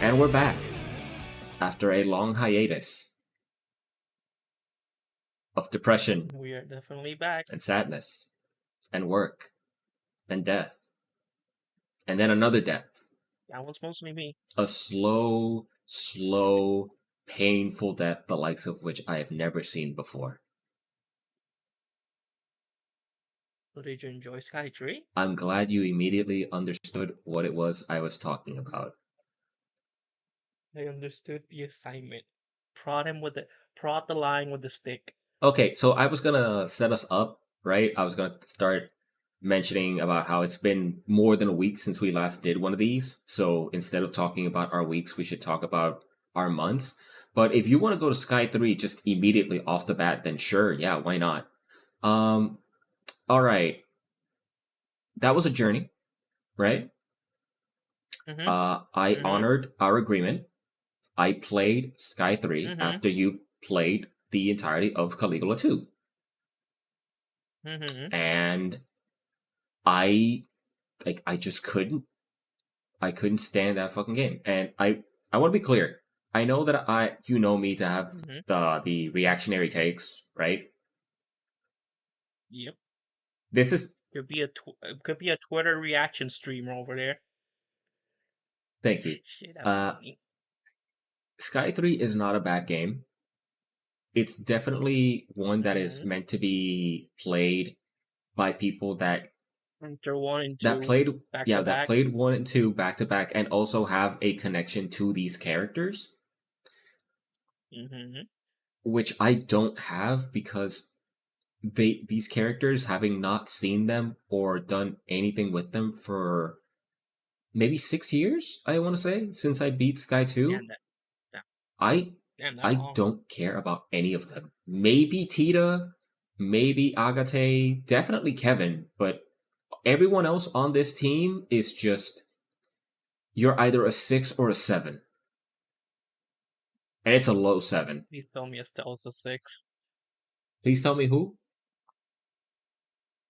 And we're back after a long hiatus of depression We are definitely back. and sadness and work and death. And then another death. That one's mostly me. A slow, painful death, the likes of which I have never seen before. So did you enjoy Sky 3? I'm glad you immediately understood what it was I was talking about. I understood the assignment. Prod the line with the stick. Okay, so I was gonna set us up, right? I was gonna start mentioning about how it's been more than a week since we last did one of these. So instead of talking about our weeks, we should talk about our months. But if you want to go to Sky 3 just immediately off the bat, then sure, yeah, why not? All right. That was a journey, right? Mm-hmm. I honored our agreement. I played Sky 3 after you played the entirety of Caligula 2. And I just couldn't stand that fucking game. And I want to be clear. I know that you know me to have the reactionary takes, right? Yep. This is could be a Twitter reaction streamer over there. Thank you. Shit, Sky 3 is not a bad game. It's definitely one that is meant to be played by people that Enter 1 and 2 that played back yeah to that back. played 1 and 2 back to back and also have a connection to these characters, which I don't have because these characters, having not seen them or done anything with them for maybe 6 years, I want to say, since I beat Sky 2. I don't care about any of them. Maybe Tita, maybe Agate, definitely Kevin, but everyone else on this team is just, you're either a 6 or a 7. And it's a low 7. Please tell me Estelle's a 6. Please tell me who?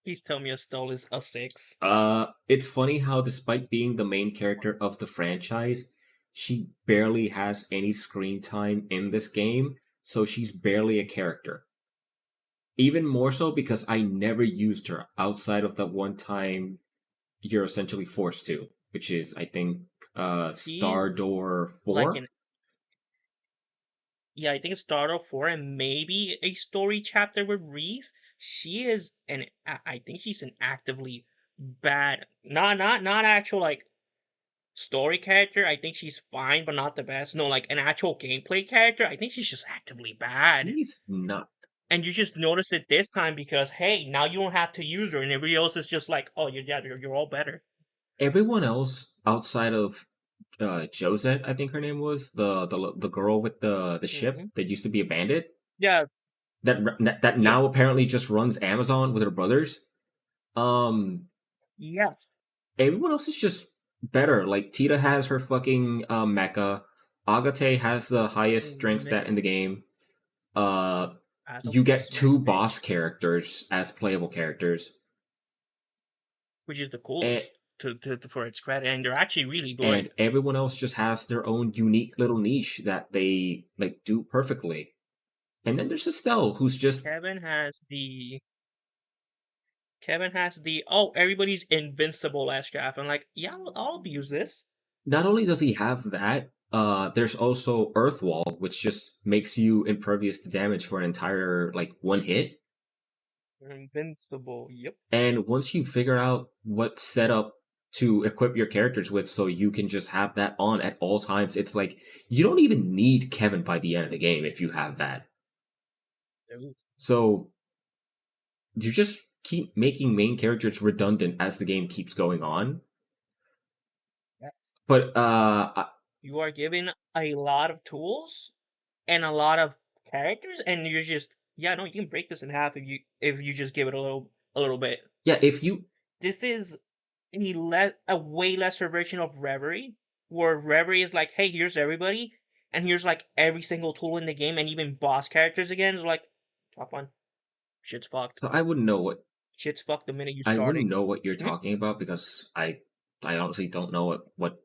Please tell me Estelle is a 6. It's funny how despite being the main character of the franchise, she barely has any screen time in this game, so she's barely a character. Even more so because I never used her outside of the one time you're essentially forced to, which is, I think, Star Door 4? Yeah, I think it's Star Door 4 and maybe a story chapter with Reese. She is I think she's an actively bad, not actual like story character. I think she's fine, but not the best. No, like an actual gameplay character. I think she's just actively bad. He's not. And you just notice it this time because hey, now you don't have to use her, and everybody else is just like, oh, you're all better. Everyone else outside of Josette, I think her name was the girl with the ship that used to be a bandit. Yeah. That now apparently just runs Amazon with her brothers. Yeah. Everyone else is just better. Like Tita has her fucking mecha. Agate has the highest strength stat in the game. You get 2 boss characters as playable characters, which is the coolest for its credit, and they're actually really good. And everyone else just has their own unique little niche that they like do perfectly. And then there's Estelle, who's just Kevin has the everybody's invincible last draft. I'm like, yeah, I'll abuse this. Not only does he have that, there's also Earthwall, which just makes you impervious to damage for an entire like 1 hit. Invincible, yep. And once you figure out what setup to equip your characters with so you can just have that on at all times, it's like you don't even need Kevin by the end of the game if you have that. Ooh. So you just keep making main characters redundant as the game keeps going on. Yes. But you are given a lot of tools and a lot of characters, and you're just you can break this in half if you just give it a little bit. Yeah, this is a way lesser version of Reverie, where Reverie is like, hey, here's everybody, and here's like every single tool in the game, and even boss characters again is like, top one, shit's fucked. So I wouldn't know what shit's fucked the minute you start. I wouldn't know what you're talking about because I honestly don't know at what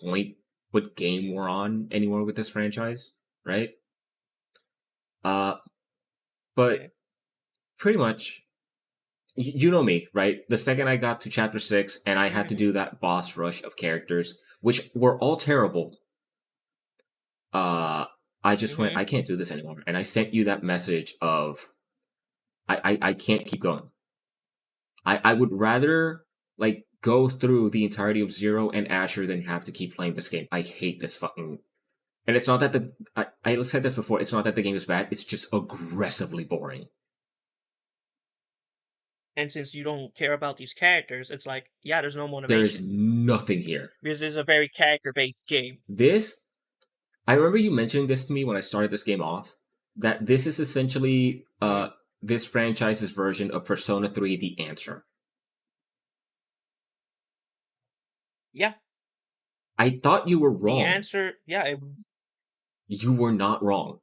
point what game we're on anymore with this franchise, right? Uh, Yeah. but pretty much, you know me, right? The second I got to chapter 6 and I had to Mm-hmm. do that boss rush of characters, which were all terrible, uh, I just went, Mm-hmm. I can't do this anymore. And I sent you that message of, I can't keep going. I would rather like go through the entirety of Zero and Asher than have to keep playing this game. I hate this fucking. And it's not that I said this before. It's not that the game is bad. It's just aggressively boring. And since you don't care about these characters, it's like, yeah, there's no There's motivation nothing here. because this is a very character-based game. This I remember you mentioning this to me when I started this game off. That this is essentially Mm-hmm. this franchise's version of Persona 3 The Answer. Yeah, I thought you were the wrong. answer, yeah, You were not wrong.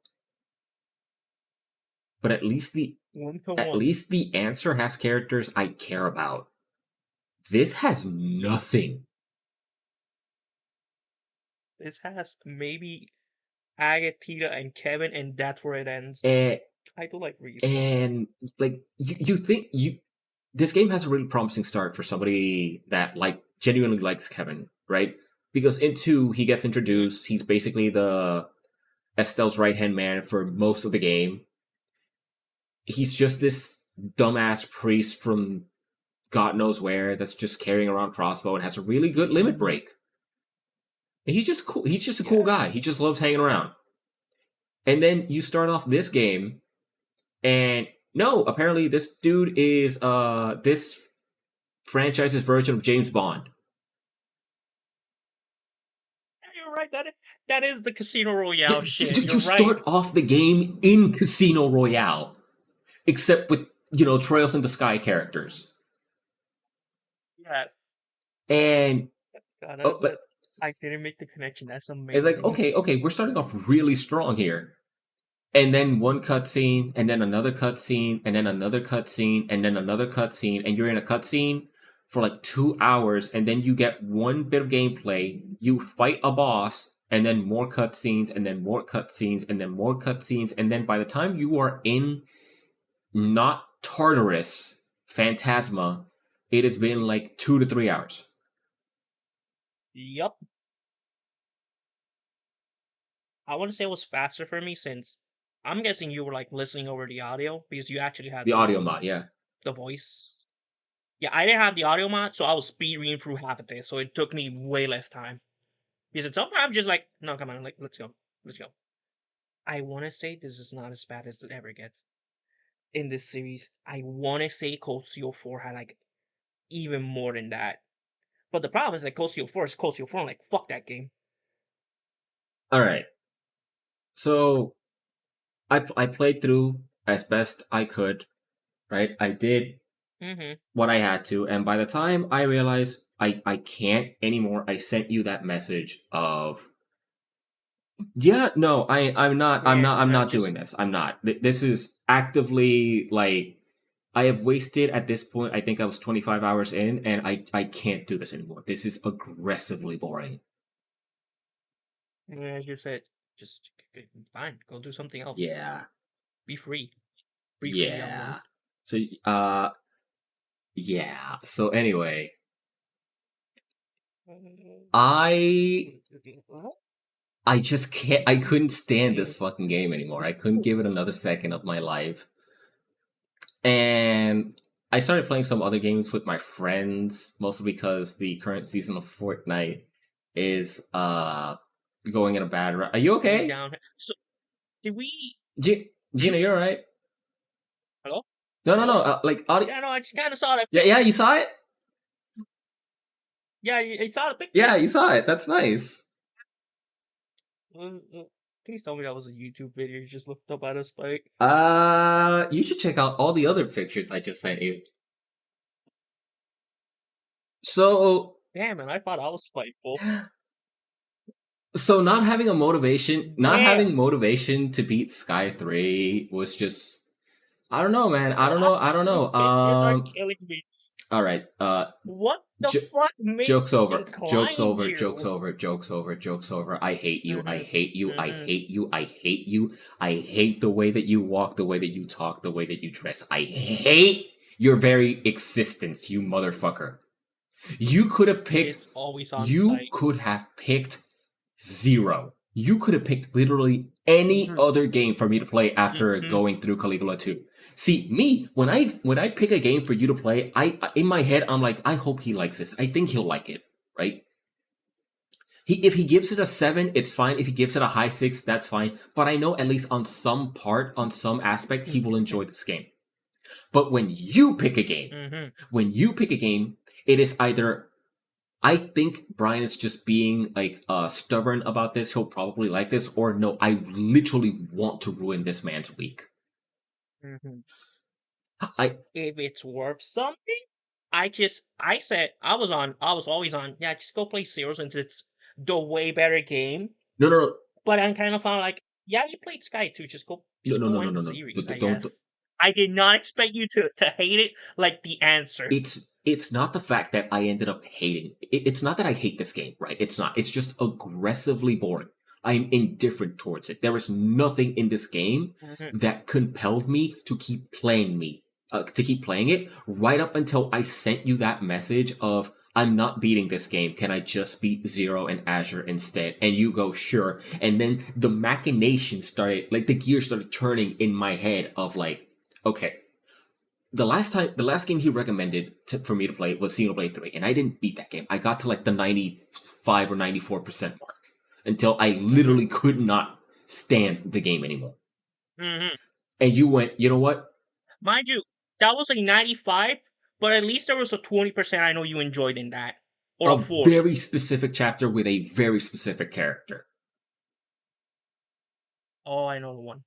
But one to at one. least the answer has characters I care about. This has nothing. This has maybe Agatita and Kevin, and that's where it ends. And, I do like Reese though. and like you think you this game has a really promising start for somebody that like genuinely likes Kevin, right? Because in 2 he gets Mm-hmm. introduced, he's basically the Estelle's right hand man for most of the game. He's just this dumbass priest from God knows where that's just carrying around crossbow and has a really good limit break. And he's just cool. He's just a cool Yes. guy. He just loves hanging around. And then you start off this game, and no, apparently this dude is this franchise's version of James Bond. Yeah, you're right. That is the Casino Royale shit. You're You right. start off the game in Casino Royale, except with Trails in the Sky characters, Yes. and God, oh, but I didn't make the connection. That's it's like amazing. okay, we're starting off really strong here. And then one cutscene, and then another cutscene, and then another cutscene, and then another cutscene, and you're in a cutscene for like 2 hours, and then you get one bit of gameplay, you fight a boss, and then more cutscenes, and then more cutscenes, and then more cutscenes, and then by the time you are in not Tartarus, Phantasma, it has been like 2 to 3 hours. Yup. I want to say it was faster for me since I'm guessing you were like listening over the audio because you actually had The audio mod, yeah. the voice. Yeah, I didn't have the audio mod, so I was speed reading through half of this, so it took me way less time. Because at some point I'm just like, no, come on, like let's go, let's go. I want to say this is not as bad as it ever gets in this series. I want to say Cold Steel 4 had like even more than that. But the problem is that Cold Steel 4 is Cold Steel 4. I'm like, fuck that game. All right. So I played through as best I could, right? I did Mm-hmm. what I had to, and by the time I realized I can't anymore, I sent you that message of yeah, no, Man, I'm I'm not doing just this. I'm not. This is actively like I have wasted at this point. I think I was 25 hours in, and I can't do this anymore. This is aggressively boring. I just said, just fine, go do something else. Yeah, Be free. Be free, young one. yeah. So yeah. So anyway, I I just can't. I couldn't stand this fucking game anymore. I couldn't give it another second of my life. And I started playing some other games with my friends, mostly because the current season of Fortnite is going in a bad route. Are you Going okay? down. So, did we. Hmm? Gina, you're alright. Hello? No, no, no. Hello? Like audio. Yeah, no, I just kind of saw that. Yeah, yeah. You saw it. Yeah, I saw the picture. Yeah, you saw it. That's nice. Please tell me that was a YouTube video you just looked up at us, Spike. You should check out all the other pictures I just sent you. So Damn, man, I thought I was spiteful. So not Damn. having motivation to beat Sky 3 was just I don't know, man. What? I don't These know. pictures are killing me. All right. What the J- fuck made Joke's over. Joke's inclined over. Joke's you? over. Joke's over. Joke's over. I hate you. I Mhm. hate you. I Mhm. hate you. I hate you. I hate the way that you walk, the way that you talk, the way that you dress. I hate your very existence, you motherfucker. You could have picked. It's always on You site. could have picked zero. You could have picked literally any Mhm. other game for me to play after Mhm. going through Caligula 2. See, me, when I pick a game for you to play, I in my head I'm like, I hope he likes this. I think he'll like it, right? If he gives it a 7, it's fine. If he gives it a high 6, that's fine. But I know at least on some part, on some aspect, he will enjoy this game. But Mhm. when you pick a game, it is either I think Brian is just being like stubborn about this. He'll probably like this, or no, I literally want to ruin this man's week. Mhm. I If it's worth something, I said I was always on. Yeah, just go play Zero since it's the way better game. no no no But I kind of found like, yeah, you played Sky too. no Just no go no no end the no no. series. I Don't. guess. I did not expect you to hate it like the answer. It's not the fact that I ended up hating. It's not that I hate this game, right? It's not. It's just aggressively boring. I'm indifferent towards it. There is nothing in this game Mhm. that compelled me to keep playing it right up until I sent you that message of I'm not beating this game. Can I just beat Zero and Azure instead? And you go sure. And then the machinations started, like the gears started turning in my head of like, okay, the last game he recommended for me to play was Xenoblade 3, and I didn't beat that game. I got to like the 95 or 94% mark until I Mhm. literally could not stand the game anymore. Mhm. And you went, you know what? Mind you, that was a 95, but at least there was a 20% I know you enjoyed in that, or a A 40. very specific chapter with a very specific character. Oh, I know the one.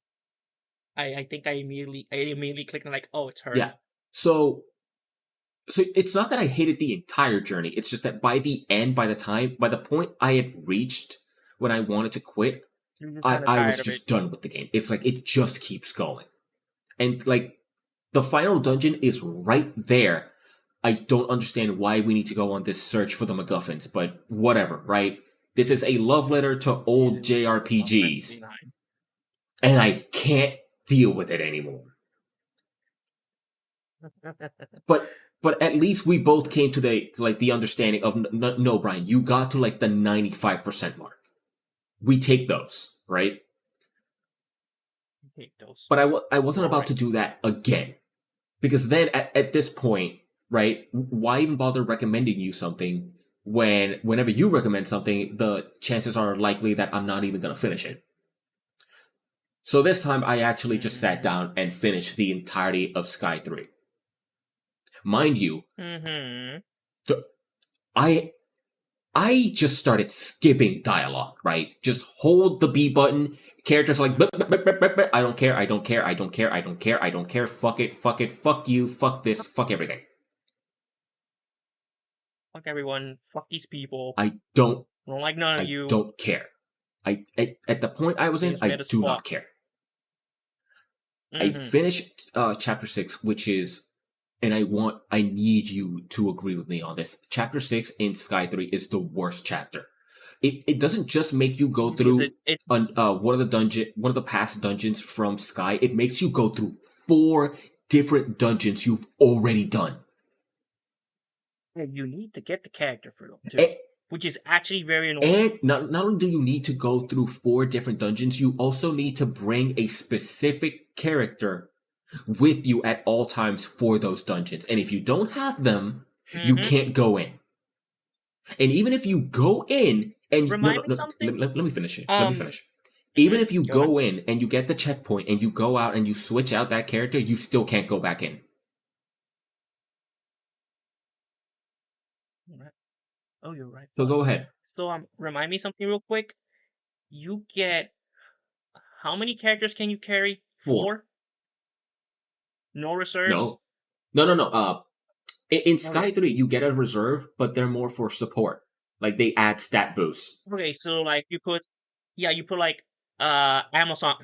I think I immediately clicked on like, oh, it's her. Yeah. So so it's not that I hated the entire journey. It's just that by the end, by the point I had reached when I wanted to quit, You're just I, kind of I was tired of it. just done with the game. It's like it just keeps going. And like the final dungeon is right there. I don't understand why we need to go on this search for the MacGuffins, but whatever, right? This is a love letter to It old is Final Fantasy JRPGs, 9. and I can't deal with it anymore. But at least we both came to like the understanding of no, Brian, you got to like the 95% mark. We take those, right? Take those. But I wasn't All about right. to do that again. Because then at this point, right, why even bother recommending you something when whenever you recommend something, the chances are likely that I'm not even going to finish it. So this time I actually just sat Mhm. down and finished the entirety of Sky 3. Mind you, Mhm. th- I I just started skipping dialogue, right? Just hold the B button. Characters are like, "Blip, blip, blip, blip, blip, blip. I don't care, I don't care, I don't care, I don't care, I don't care, fuck it, fuck you, fuck this, fuck everything. Fuck everyone. Fuck these people. I don't I don't like none of I you. don't care. At the point I was in, Game's I mid as do not fuck. care. I Mhm. finished chapter 6, which is, and I need you to agree with me on this. Chapter 6 in Sky 3 is the worst chapter. It doesn't just make you go Because through one of the past dungeons from Sky. It makes you go through 4 different dungeons you've already done. you need to get the character for them too, And, which is actually very annoying. and not only do you need to go through 4 different dungeons, you also need to bring a specific character with you at all times for those dungeons. And if you don't have them, you Mhm. can't go in. And even if you go in and no Remind no me no something. let me finish it. Let me Um. finish. Even Mhm. if you Go ahead. go in and you get the checkpoint and you go out and you switch out that character, you still can't go back in. Alright. Oh, you're right. So Fuck. go ahead. So remind me something real quick. You get how many characters can you carry? 4. 4. No reserves. No. No no no. In Okay. Sky 3 you get a reserve, but they're more for support. Like they add stat boosts. Okay. So like you put like Amazon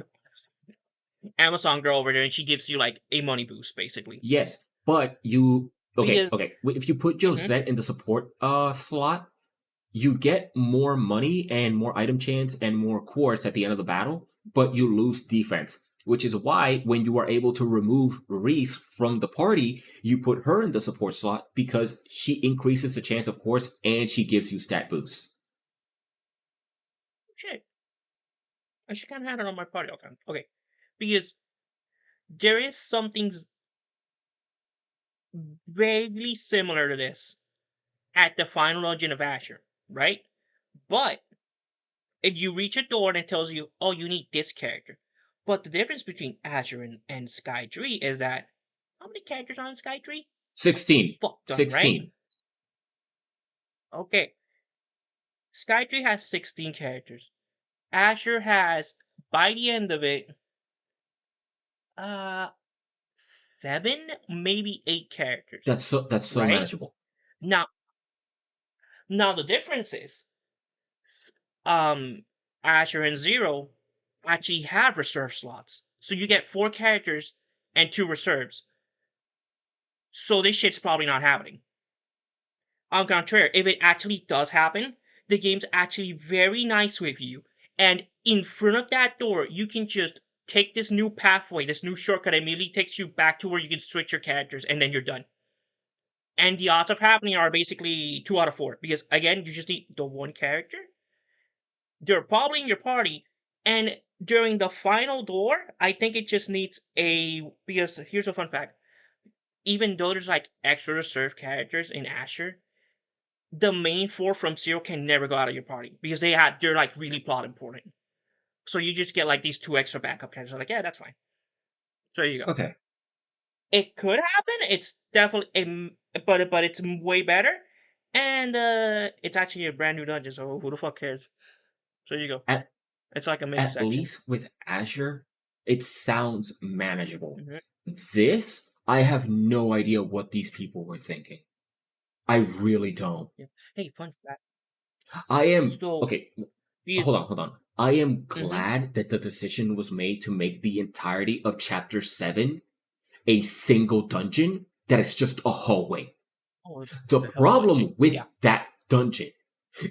girl over there, and she gives you like a money boost basically. Yes, but you Okay, because okay. If you put mhm, Josette in the support slot, you get more money and more item chance and more quartz at the end of the battle, but you lose defense. Which is why when you are able to remove Reese from the party, you put her in the support slot because she increases the chance of quartz and she gives you stat boosts. shit, I should kind of have it on my party all the time. Okay, because there is something vaguely similar to this at the final dungeon of Asher, right? But and you reach a door and it tells you, oh, you need this character. But the difference between Azure and Sky Tree is that how many characters are on Sky Tree? A 16. fuck ton, right? 16. Okay. Sky Tree has 16 characters. Azure has, by the end of it, uh 7, maybe 8 characters. That's so Right? manageable. Now now the difference is um Azure and Zero actually have reserve slots. So you get 4 characters and 2 reserves. So this shit's probably not happening. On contrary, if it actually does happen, the game's actually very nice with you. And in front of that door, you can just take this new pathway, this new shortcut immediately takes you back to where you can switch your characters, and then you're done. And the odds of happening are basically 2 out of 4. Because again, you just need the one character. They're probably in your party, and during the final door, I think it just needs a because here's a fun fact. Even though there's like extra reserve characters in Asher, the main 4 from Zero can never go out of your party because they're like really plot important. So you just get like these 2 extra backup characters. I'm like, yeah, that's fine. So there you go. Okay. It could happen. It's definitely but it's way better. And it's actually a brand new dungeon, so who the fuck cares? So there you go. At It's like a mini at section. least with Azure, it sounds manageable. Mhm. This, I have no idea what these people were thinking. I really don't. Yeah. Hey, fun fact. I am So okay. because Hold on. I am mhm. glad that the decision was made to make the entirety of chapter 7 a single dungeon that is just a hallway. Oh, The the hell dungeon. problem with Yeah. that dungeon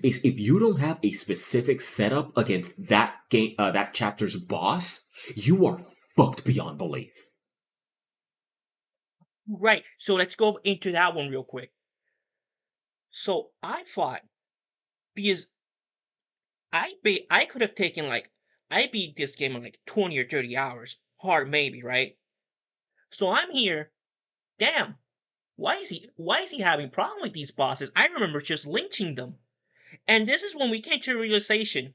is if you don't have a specific setup against that game, that chapter's boss, you are fucked beyond belief. Right. So let's go into that one real quick. So I thought because I could have taken like I beat this game in like 20 or 30 hours. Hard maybe, right? So I'm here. Damn. Why is he having problem with these bosses? I remember just lynching them. And this is when we came to the realization.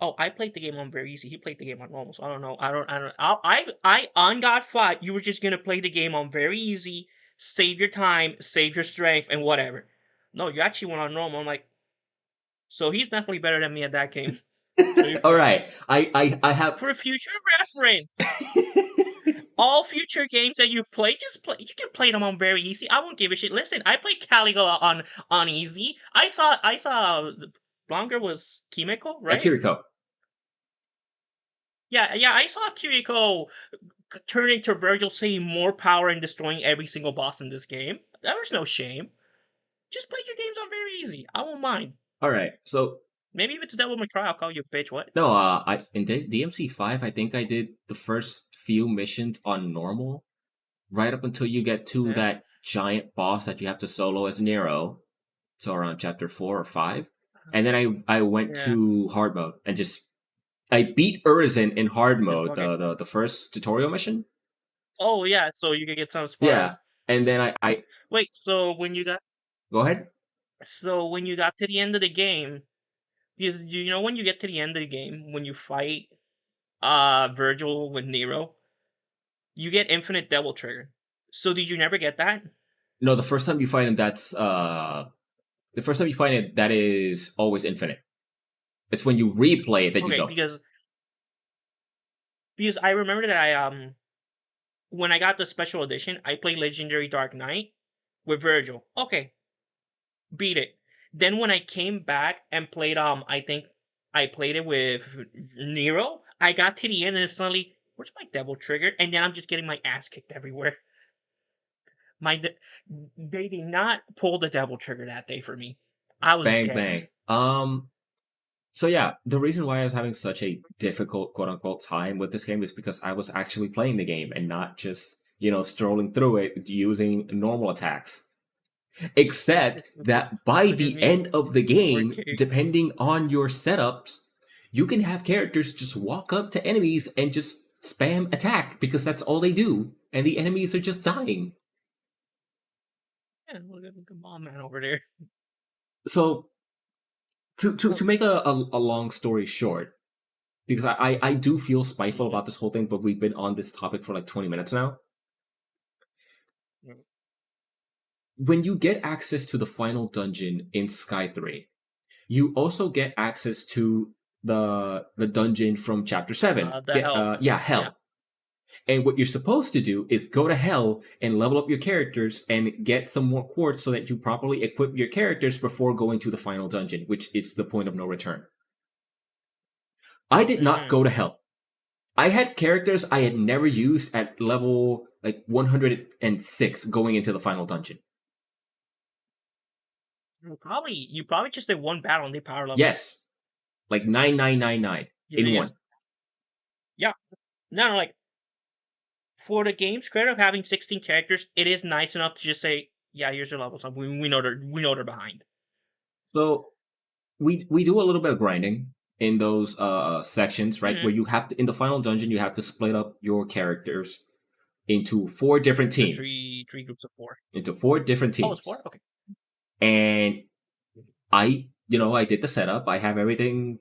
Oh, I played the game on very easy. He played the game on normal. So I don't know. I don't. I on God thought you were just gonna play the game on very easy, save your time, save your strength, and whatever. No, you actually went on normal. I'm like, so he's definitely better than me at that game. So you're All fine. right, I have. For future reference, all future games that you play, just play. You can play them on very easy. I won't give a shit. Listen, I played Caligula on easy. I saw Blanca was Kimiko, right? Kiriko. Yeah, yeah. I saw Kiriko turn into Virgil, saying more power and destroying every single boss in this game. There was no shame. Just play your games on very easy. I won't mind. All right, so Maybe if it's Devil May Cry, I'll call you a bitch. What? no, I in DMC5, I think I did the first few missions on normal, right up until you get to Yeah. that giant boss that you have to solo as Nero. So around chapter 4 or 5, and then I went Yeah. to hard mode and just I beat Urizen in hard Just mode, fuck it. the first tutorial mission. Oh yeah, so you can get some Yeah, spiral. and then I Wait, go ahead. so when you got to the end of the game, because you know when you get to the end of the game, when you fight Virgil with Nero, you get infinite devil trigger. So did you never get that? No, the first time you find him, the first time you find it, that is always infinite. It's when you replay it that you Okay, don't. because I remember that I when I got the special edition, I played Legendary Dark Knight with Virgil. Okay, beat it. Then when I came back and played I think I played it with Nero, I got to the end and suddenly, where's my devil trigger? And then I'm just getting my ass kicked everywhere. they did not pull the devil trigger that day for me. I was Bang dead. bang. So yeah, the reason why I was having such a difficult quote unquote time with this game is because I was actually playing the game and not just, strolling through it using normal attacks. Except that by Look at the me, end of the game, 4K. depending on your setups, you can have characters just walk up to enemies and just spam attack because that's all they do, and the enemies are just dying. Yeah, look at Mom Man over there. So to Oh, make a long story short, because I do feel spiteful mhm, about this whole thing, but we've been on this topic for like 20 minutes now. mhm. When you get access to the final dungeon in Sky 3, you also get access to the dungeon from chapter 7. The hell. Yeah, Yeah. Hell. And what you're supposed to do is go to Hell and level up your characters and get some more quartz so that you properly equip your characters before going to the final dungeon, which is the point of no return. I did not Mm-hmm. go to Hell. I had characters I had never used at level like 106 going into the final dungeon. You probably just did one battle and they power leveled. Yes, like 9999 The in thing one. is, yeah, no, like for the game's credit of having 16 characters, it is nice enough to just say, yeah, here's your levels. We know they're behind. So we do a little bit of grinding in those sections, right? Mm-hmm. Where you have to in the final dungeon you have to split up your characters into four different Into teams. three groups of four. Into four different Oh, it's teams. four. Okay. And I did the setup. I have everything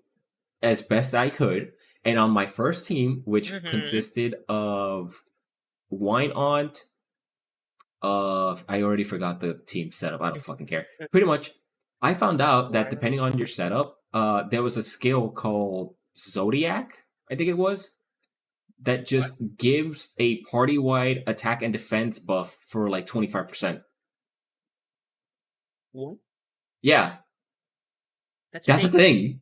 as best I could. And on my first team, which Mm-hmm. consisted of Wine Aunt, I already forgot the team setup. I don't fucking care. Pretty much, I found out that Why not? depending on your setup, there was a skill called Zodiac, I think it was, that What? just gives a party wide attack and defense buff for like 25%. What? Yeah, That's a that's the thing. thing.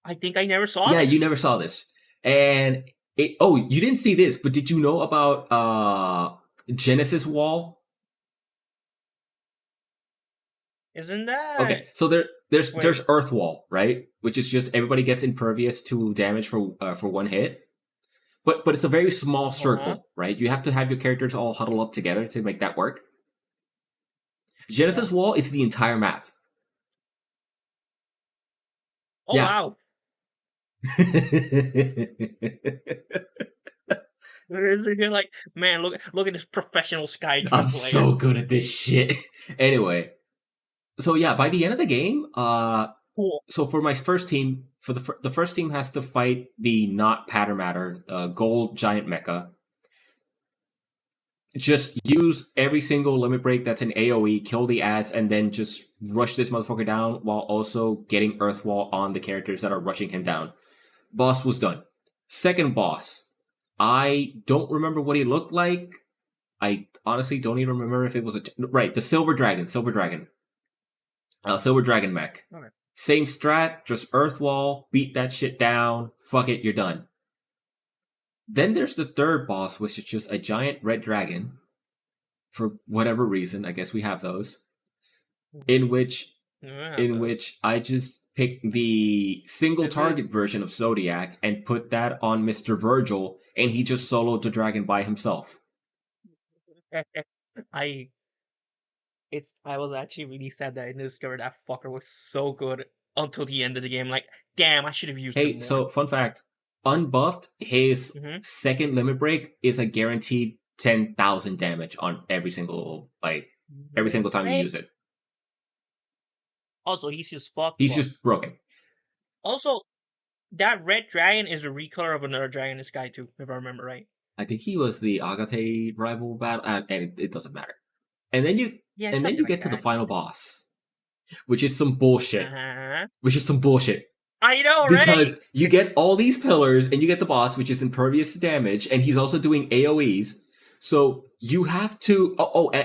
I think I never saw Yeah, you this. never saw this. And you didn't see this, but did you know about Genesis Wall? Isn't that Okay, so there's wait? Earth Wall, right? Which is just everybody gets impervious to damage for one hit. But it's a very small Uh huh. circle, right? You have to have your characters all huddle up together to make that work. Yeah. Genesis Wall is the entire map. Oh Yeah. wow. You're like, man, look at this professional I'm Skytream player. so good at this shit. Anyway, so yeah, by the end of the game, Cool. so for my first team, for the first team has to fight the not pattern matter gold giant mecha. Just use every single limit break that's an AoE, kill the ads, and then just rush this motherfucker down while also getting Earthwall on the characters that are rushing him down. Boss was done. Second boss. I don't remember what he looked like. I honestly don't even remember if it was right, the Silver Dragon. Silver Dragon mech. Okay. Same strat, just Earthwall, beat that shit down, fuck it, you're done. Then there's the third boss, which is just a giant red dragon. For whatever reason, I guess we have those. Mm-hmm. In which Yeah, I have in those. which I just pick the single This target is version of Zodiac and put that on Mr. Virgil, and he just soloed the dragon by himself. I I was actually really sad that I didn't discover that fucker was so good until the end of the game. Like, damn, I should have used him Hey, more. so fun fact: unbuffed, his Mm-hmm. second limit break is a guaranteed 10,000 damage on every single time you Right. use it. Also, he's just fucked, He's but just broken. also that red dragon is a recolor of another dragon in the sky too, if I remember right. I think he was the Agate rival battle, and it doesn't matter. And then you Yeah, and then you something like get to the that. final boss, which is some bullshit. Uh-huh. Which is some bullshit. I know, right? Because you get all these pillars and you get the boss, which is impervious to damage, and he's also doing AoEs. So you have to.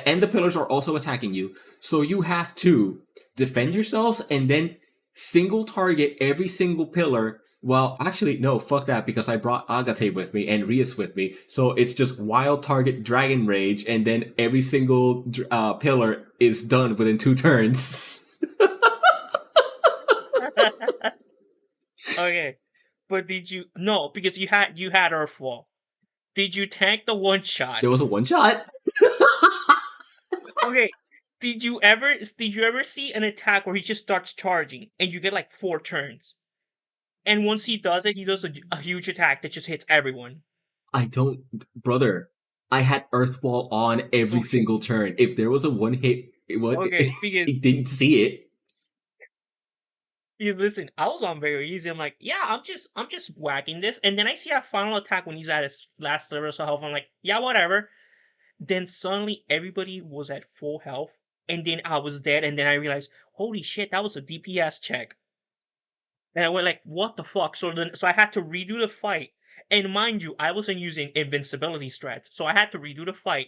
And the pillars are also attacking you. So you have to defend Mm-hmm. yourselves and then single target every single pillar Well, actually, no, fuck that, because I brought Agate with me and Rias with me, so it's just wild target Dragon Rage, and then every single pillar is done within 2 turns. Okay, but did you no? Because you had Earthfall. Did you tank the one shot? There was a one shot. Okay. Did you ever see an attack where he just starts charging and you get like 4 turns? And once he does it, he does a huge attack that just hits everyone. I don't, brother. I had Earthball on every Okay. single turn. If there was a one hit, what Okay, because it didn't see it. you listen, I was on very easy. I'm like, yeah, I'm just whacking this, and then I see a final attack when he's at its last level of health. I'm like, yeah, whatever. Then suddenly everybody was at full health, and then I was dead, and then I realized, holy shit, that was a DPS check. And I went like, what the fuck? So I had to redo the fight. And mind you, I wasn't using invincibility strats, so I had to redo the fight,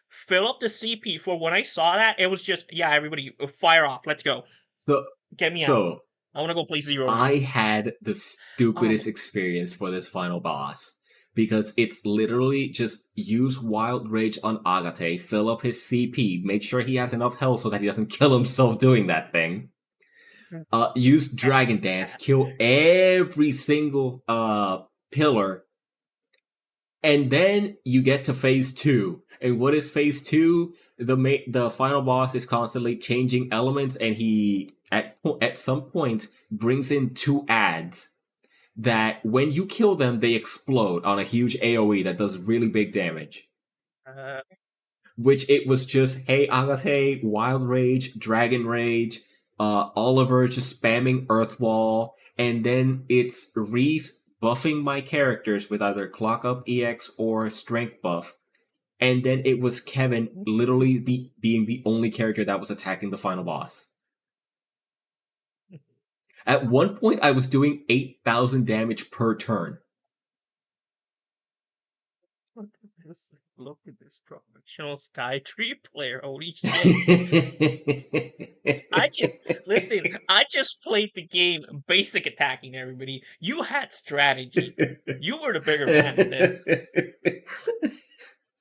fill up the CP for when I saw that, it was just, yeah, everybody fire off, let's go. So, Get me out. so I wanna go play Zero now. I had the Oh stupidest my experience for this final boss because it's literally just use Wild Rage on Agate, fill up his CP, make sure he has enough health so that he doesn't kill himself doing that thing. god. Use Dragon Dance, kill every single pillar, and then you get to phase two. And what is phase two? The final boss is constantly changing elements, and he at some point brings in 2 ads that when you kill them, they explode on a huge AOE that does really big damage. Uh, Which it was just, hey, Agate, Wild Rage, Dragon Rage, Oliver just spamming Earthwall, and then it's Reese buffing my characters with either Clock Up EX or Strength buff. And then it was Kevin literally being the only character that was attacking the final boss. At one point, I was doing 8,000 damage per turn. look at this. Look at this professional Skytree player. Holy shit. I just listen, I just played the game basic attacking everybody. You had strategy. You were the bigger man in this.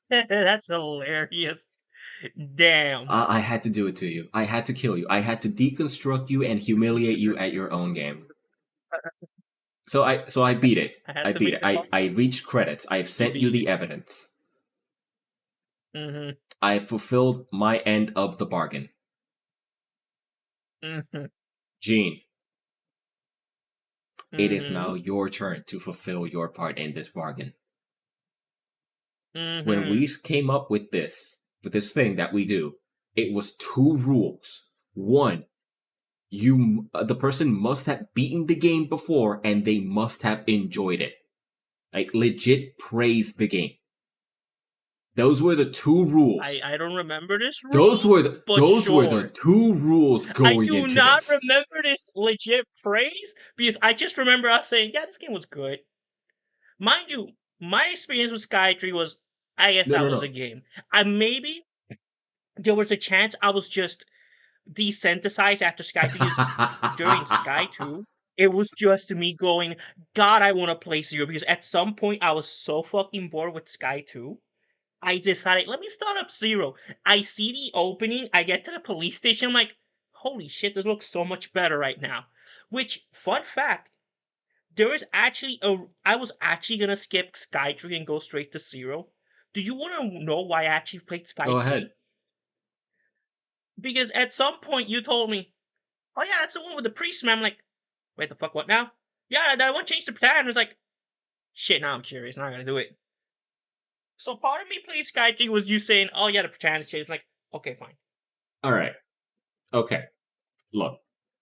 That's hilarious. Damn. I had to do it to you. I had to kill you. I had to deconstruct you and humiliate you at your own game. So I beat it. I had I to beat make it. the call. I reached credits. I've You sent you beat the it. evidence. Mhm. I fulfilled my end of the bargain. Mhm. Gene, it is now Mhm. your turn to fulfill your part in this bargain. When Mhm. we came up with this thing that we do, it was 2 rules. One, the person must have beaten the game before and they must have enjoyed it. Like legit praise the game. Those were the 2 rules. I don't remember this rule, but Those were the sure. 2 rules I going do into not this. remember this legit praise because I just remember us saying, "Yeah, this game was good." Mind you, my experience with Skytree was, I guess No, that no, was a no. game. I maybe there was a chance I was just desensitized after Sky 2 because during Sky 2, it was just me going, God, I want to play Zero because at some point I was so fucking bored with Sky 2. I decided, let me start up Zero. I see the opening, I get to the police station, I'm like, holy shit, this looks so much better right now. Which, fun fact, there is actually I was actually gonna skip Sky 3 and go straight to Zero. Do you want to know why I actually played Sky Go ahead. 3? Because at some point you told me, oh yeah, that's the one with the priest man. I'm like, wait the fuck, what now? Yeah, that one changed the pattern. I was like, shit, now I'm curious. Now I gotta do it. So part of me playing Sky 3 was you saying, oh yeah, the pattern changed. Like, okay, fine. All right. Okay. Look.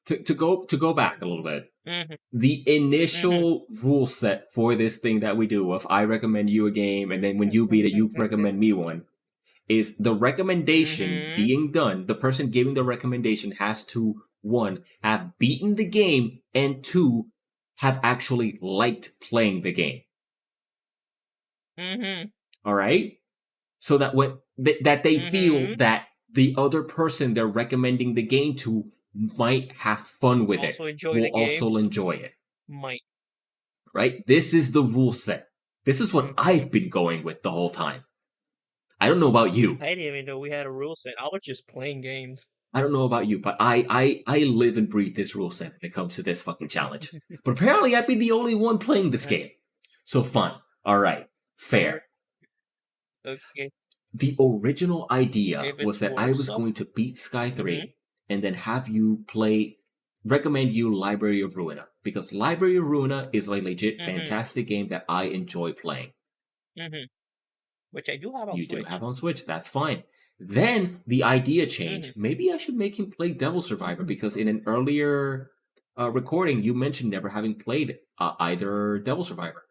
To go back a little bit. Mm-hmm. The Mm-hmm. initial rule set for this thing that we do of I recommend you a game and then when you beat it you recommend me one is the recommendation Mm-hmm. being done, the person giving the recommendation has to, one, have beaten the game, and two, have actually liked playing the game. Mm-hmm. All right? So that that they feel Mm-hmm. that the other person they're recommending the game to might have fun with it, Also enjoy will the game. also enjoy it. Might. right? This is the rule set. This is what I've been going with the whole time. I don't know about you. I didn't even know we had a rule set. I was just playing games. I don't know about you, but I live and breathe this rule set when it comes to this fucking challenge. But apparently I've been the only one playing this game. So fine. Alright. Fair. Okay. The original idea If was it's that I worth was some. going to beat Sky 3 and then have you recommend you Library of Ruina. Because Library of Ruina is a legit fantastic game that I enjoy playing. Which I do have on You do Switch. have on Switch, that's fine. Then the idea changed. Maybe I should make him play Devil Survivor because in an earlier recording you mentioned never having played either Devil Survivor.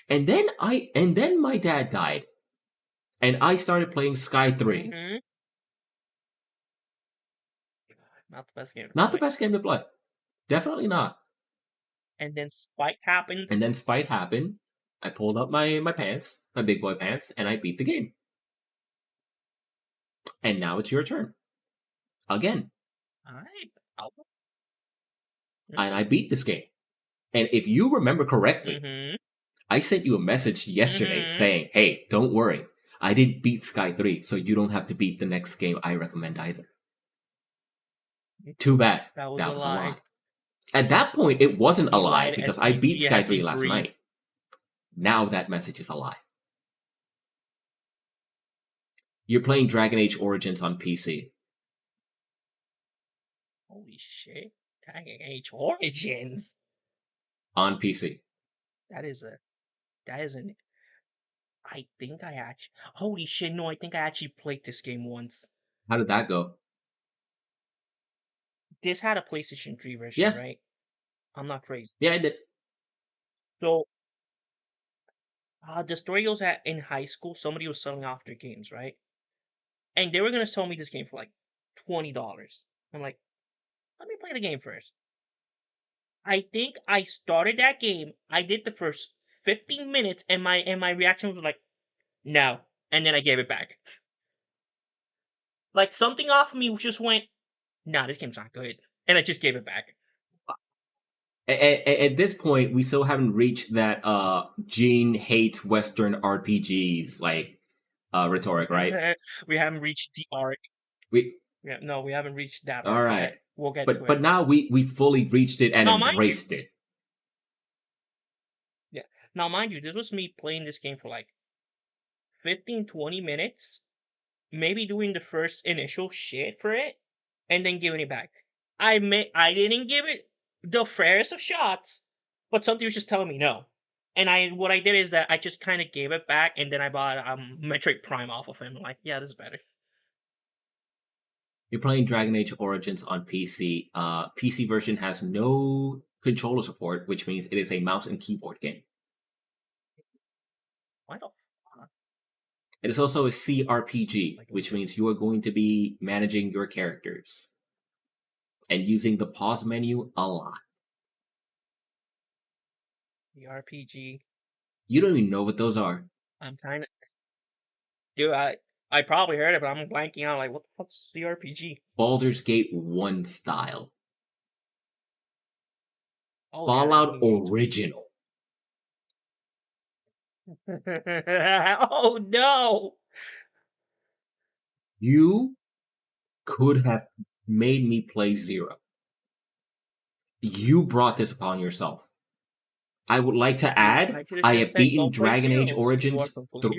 And then my dad died, and I started playing Sky 3. Not the best game to Not the play. best game to play. Definitely not. And then Spite happened. And then Spite happened. I pulled up my pants, my big boy pants, and I beat the game. And now it's your turn. Again. Alright. And I beat this game. And if you remember correctly, I sent you a message yesterday saying, hey, don't worry. I did beat Sky 3, so you don't have to beat the next game I recommend either. Too bad. That was a a lie. lie. At that point, it wasn't a You lie lied because as I beat Sky 3 you last breathe. night. Now that message is a lie. You're playing Dragon Age Origins on PC. Holy shit. Dragon Age Origins. On PC. That is an I think I actually holy shit, no, I think I actually played this game once. How did that go? This had a PlayStation 3 version, right? I'm not crazy. Yeah, I did. So the story goes that in high school, somebody was selling off their games, right? And they were gonna sell me this game for like $20. I'm like, let me play the game first. I think I started that game. I did the first 15 minutes, and my reaction was like, no, and then I gave it back. Like something off of me just went, nah, this game's not good, and I just gave it back. At this point, we still haven't reached that Gene hates Western RPGs like rhetoric, right? We haven't reached the arc. We we haven't reached that all arc right. yet. We'll get to it. But now we fully reached it and Now, embraced it. Yeah. Now, mind you, this was me playing this game for like 15, 20 minutes, maybe doing the first initial shit for it, and then giving it back. I didn't give it the fairest of shots, but something was just telling me no. And what I did is that I just kind of gave it back, and then I bought Metroid Prime off of him. I'm like, yeah, this is better. You're playing Dragon Age Origins on PC. PC version has no controller support, which means it is a mouse and keyboard game. Why the fuck? It is also a CRPG, which means you are going to be managing your characters and using the pause menu a lot. The RPG. You don't even know what those are. I'm kind of... Dude, I probably heard it, but I'm blanking out. Like, what the fuck's the RPG? Baldur's Gate 1 style. Oh, Fallout Original. Oh, no! You could have made me play Zero. You brought this upon yourself. I would like to add, I have beaten Dragon Age Origins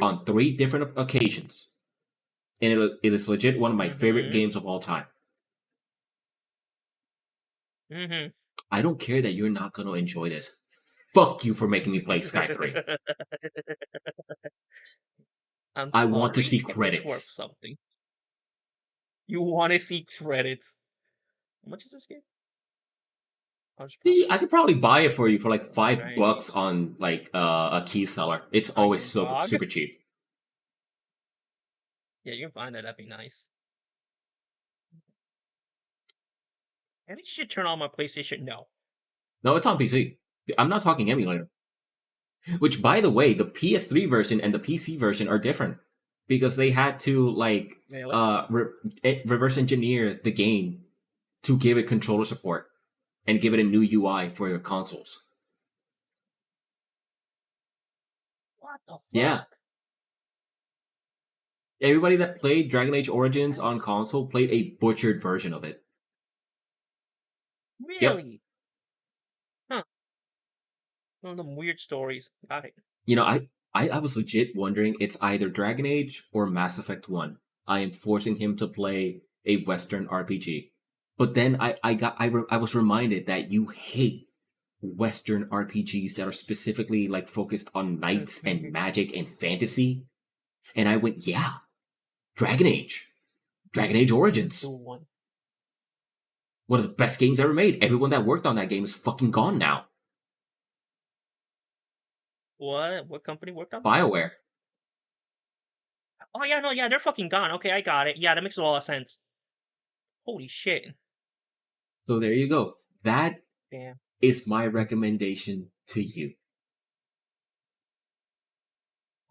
on 3 different occasions. And it is legit one of my favorite games of all time. I don't care that you're not going to enjoy this. Fuck you for making me play Sky 3. I want to see credits. Worth something. You want to see credits. How much is this game? I could probably buy it for you for like $5 on like a key seller. It's always super cheap. Yeah, you can find that. That'd be nice. Maybe you should turn on my PlayStation. No, it's on PC. I'm not talking emulator. Which, by the way, the PS3 version and the PC version are different because they had to like reverse engineer the game to give it controller support. and give it a new UI for your consoles. What the Yeah, fuck? everybody that played Dragon Age Origins That on is console played a butchered version of it. Yep. really, huh? One of them weird stories. Got it. You know, I was legit wondering it's either Dragon Age or Mass Effect 1. I am forcing him to play a Western RPG. But then I was reminded that you hate Western RPGs that are specifically like focused on knights and magic and fantasy. And I went, yeah, Dragon Age. Dragon Age Do Origins. one. One of the best games ever made. Everyone that worked on that game is fucking gone now. What? What company worked on this? BioWare. Oh yeah, no, yeah, they're fucking gone. Okay, I got it. Yeah, that makes a lot of sense. Holy shit. So there you go. That Damn. is my recommendation to you.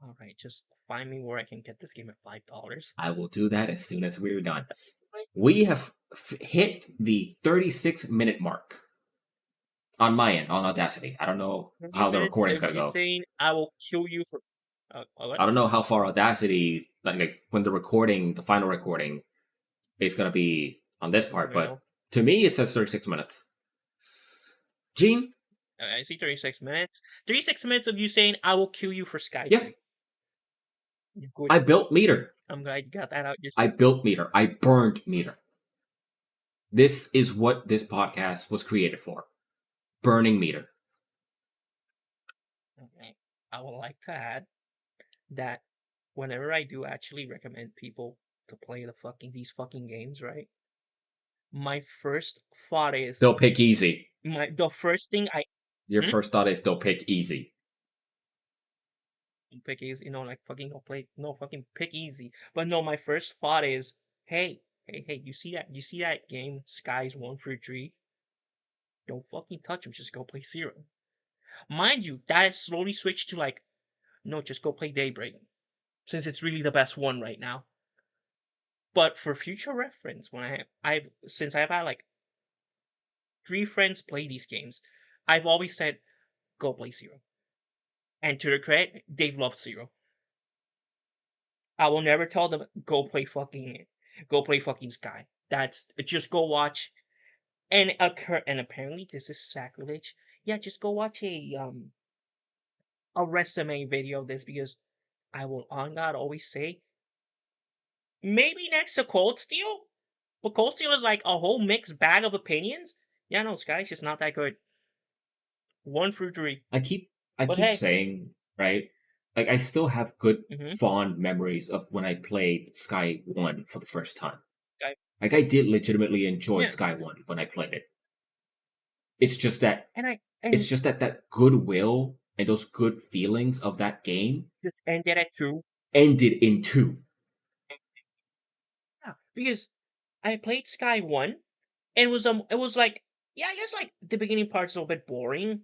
All right, just find me where I can get this game at $5. I will do that as soon as we're done. We have hit the 36-minute mark on my end on Audacity. I don't know 20 how the minutes recording's of gonna you go. saying I will kill you for. What? I don't know how far Audacity, like when the recording, the final recording, is gonna be on this I don't part, even but know. to me it says 36 minutes. Gene, I see 36 minutes. 36 minutes of you saying I will kill you for Sky yeah, 2. Good. I built meter. I'm glad you got that out your I system. built meter. I burned meter. This is what this podcast was created for. Burning meter. Okay. I would like to add that whenever I do actually recommend people to play these fucking games, right? My first thought is They'll pick easy. the first thing I Your hmm? first thought is they'll pick easy. Pick easy, like fucking go play no fucking pick easy. But no, my first thought is, hey, you see that game Skies 1 through 3? Don't fucking touch them, just go play Zero. Mind you, that has slowly switched to like, no, just go play Daybreak. Since it's really the best one right now. But for future reference, when since I've had like 3 friends play these games, I've always said, go play Zero. And to their credit, they've loved Zero. I will never tell them go play fucking Sky. That's just go watch and apparently this is sacrilege. Yeah, just go watch a resume video of this because I will on God always say maybe next to Cold Steel, but Cold Steel is like a whole mixed bag of opinions. Yeah, no, Sky's just not that good. 1 through 3. I keep I But keep hey, saying, right? Like I still have good mm-hmm. fond memories of when I played Sky 1 for the first time. Sky, Like I did legitimately enjoy yeah, Sky 1 when I played it. It's just that and I it's and just that goodwill and those good feelings of that game just ended at 2. ended in 2. Yeah, because I played Sky 1 and it was like yeah, I guess like the beginning part's a little bit boring.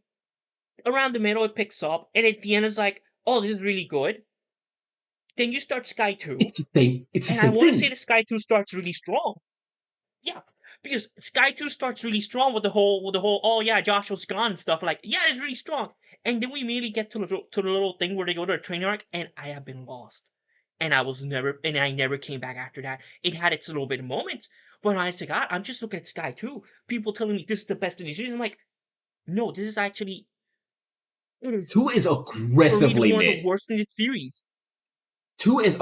Around the middle it picks up, and at the end it's like, oh, this is really good. Then you start Sky 2, It's the same. It's the and I same want to say thing. the Sky 2 starts really strong. Yeah, because Sky 2 starts really strong with the whole oh yeah, Joshua's gone and stuff like yeah, it's really strong. And then we immediately get to the little thing where they go to a train arc, and I have been lost. And I never came back after that. It had its little bit of moments, but when I said God, I'm just looking at Sky 2. People telling me this is the best in the season. I'm like, no, this is actually it is 2 is for me the aggressively one of the mid. worst in the series. 2 is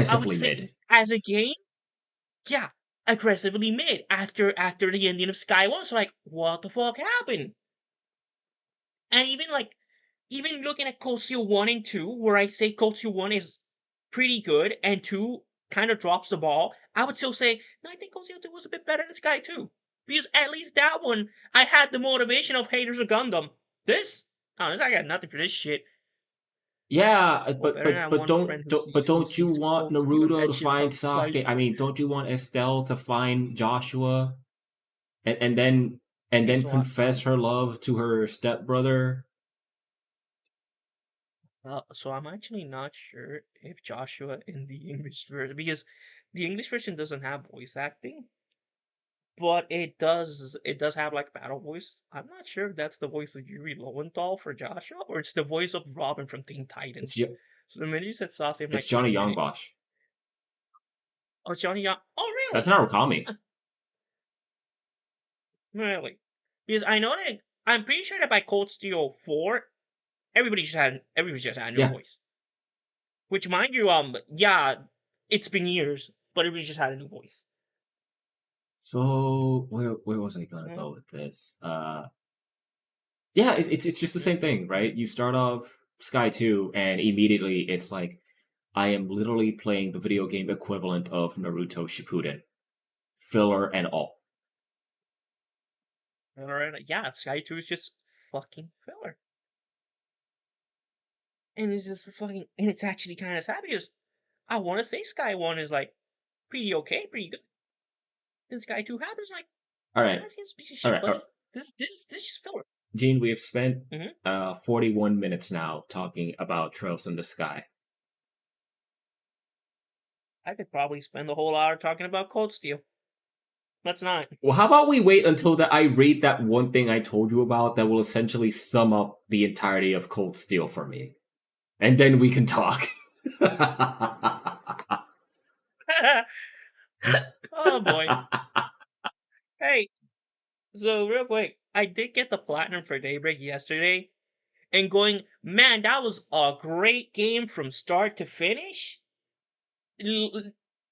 I would aggressively say mid. as a game, yeah, aggressively mid after the ending of Sky 1. So like, what the fuck happened? And even like even looking at Cold Steel 1 and 2, where I say Cold Steel 1 is pretty good and 2 kind of drops the ball, I would still say, no, I think Cold Steel 2 was a bit better than Sky 2. Because at least that one, I had the motivation of haters of Gundam. This? Oh, this I got nothing for this shit. Yeah, Well, better than that but one friend who don't you sees want Cold Steel and Naruto that to shit's find outside. Sasuke? I mean, don't you want Estelle to find Joshua and then So, confess her love to her stepbrother? so I'm actually not sure if Joshua in the English version, because the English version doesn't have voice acting. but it does have like battle voices. I'm not sure if that's the voice of Yuri Lowenthal for Joshua or it's the voice of Robin from Teen It's Titans. Jo- So the minute you said Saucy, I'm it's like, wait Johnny a minute. Youngbosh. Oh, it's Johnny Young. Oh, That's really? not Okami. Huh, really? Because I know that I'm pretty sure that by Cold Steel 4, everybody just had a new Yeah. voice. Which, mind you, yeah, it's been years, but everybody just had a new voice. So where was I gonna Mhm, go with this? Yeah, it's just the mhm. same thing, right? You start off Sky 2 and immediately it's like I am literally playing the video game equivalent of Naruto Shippuden, filler and all. Alright, yeah, Sky 2 is just fucking filler. And it's just fucking, and it's actually kind of sad because I want to say Sky 1 is like pretty okay, pretty good. Then Sky 2 happens, like, All yeah, right, this is a piece of all shit, right, all right. buddy. This is just filler. Gene, we have spent Hmm 41 minutes now talking about Trails in the Sky. I could probably spend the whole hour talking about Cold Steel. Let's not. Well, how about we wait until that I read that one thing I told you about that will essentially sum up the entirety of Cold Steel for me, and then we can talk. Oh boy. Hey, so real quick, I did get the platinum for Daybreak yesterday, and going, man, that was a great game from start to finish.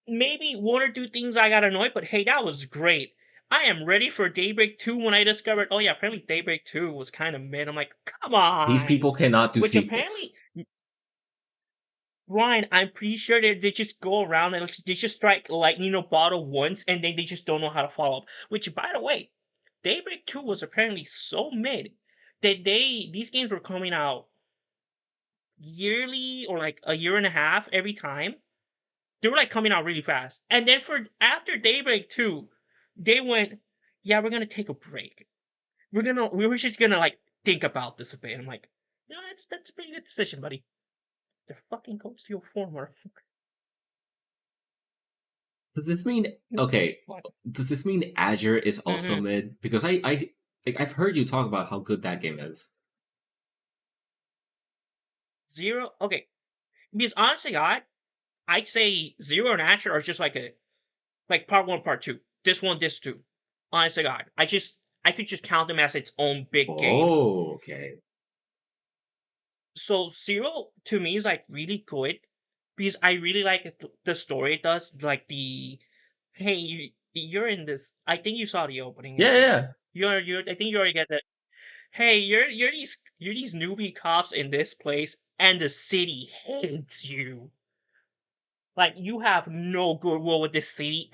Maybe one or two things I got annoyed, but hey, that was great. I am ready for Daybreak 2 when I discovered, oh yeah, apparently Daybreak 2 was kind of mid. I'm like, come These on. people cannot do Which apparently, sequels. Ryan, I'm pretty sure they just go around and they just strike lightning in a bottle once and then they just don't know how to follow up. Which, by the way, Daybreak 2 was apparently so mid that these games were coming out yearly or like a year and a half every time. They were like coming out really fast. And then for after Daybreak 2, they went, yeah, we're gonna take a break. We were just gonna like think about this a bit. I'm like, that's a pretty good decision, buddy. They're fucking Cold Steel former. Does this mean okay? Does this mean Azure is also Mm-hmm. mid? Because I've heard you talk about how good that game is. Zero. Okay, because honestly, I'd say Zero and Asher are just like a like part one, part two. This one, this two. Honestly, God, I could just count them as its own big game. Oh, okay. So Zero to me is like really good because I really like the story it does. Like the hey, you're in this. I think you saw the opening Yeah, at yeah, yeah. least. You're. I think you already get that. Hey, you're these newbie cops in this place, and the city hates you. Like you have no goodwill with this city,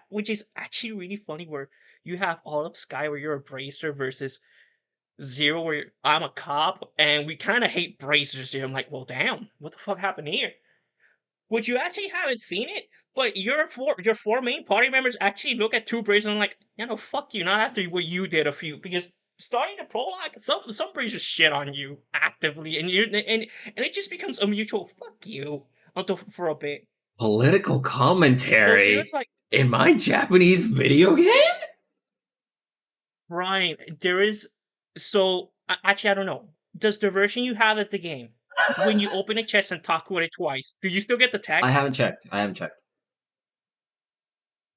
which is actually really funny. Where you have all of Sky, where you're a bracer versus Zero, where I'm a cop, and we kind of hate bracers here. I'm like, well, damn, what the fuck happened here? Which you actually haven't seen it, but your four main party members actually look at two bracers and like, fuck you, not after what you did a few because. Starting the prologue, some bracers shit on you actively, and it just becomes a mutual fuck you until for a bit. Political So Zero's commentary like, in my Japanese video game. Ryan, there is actually I don't know. Does the version you have at the game, when you open a chest and talk with it twice, do you still get the I text? haven't checked. I haven't checked.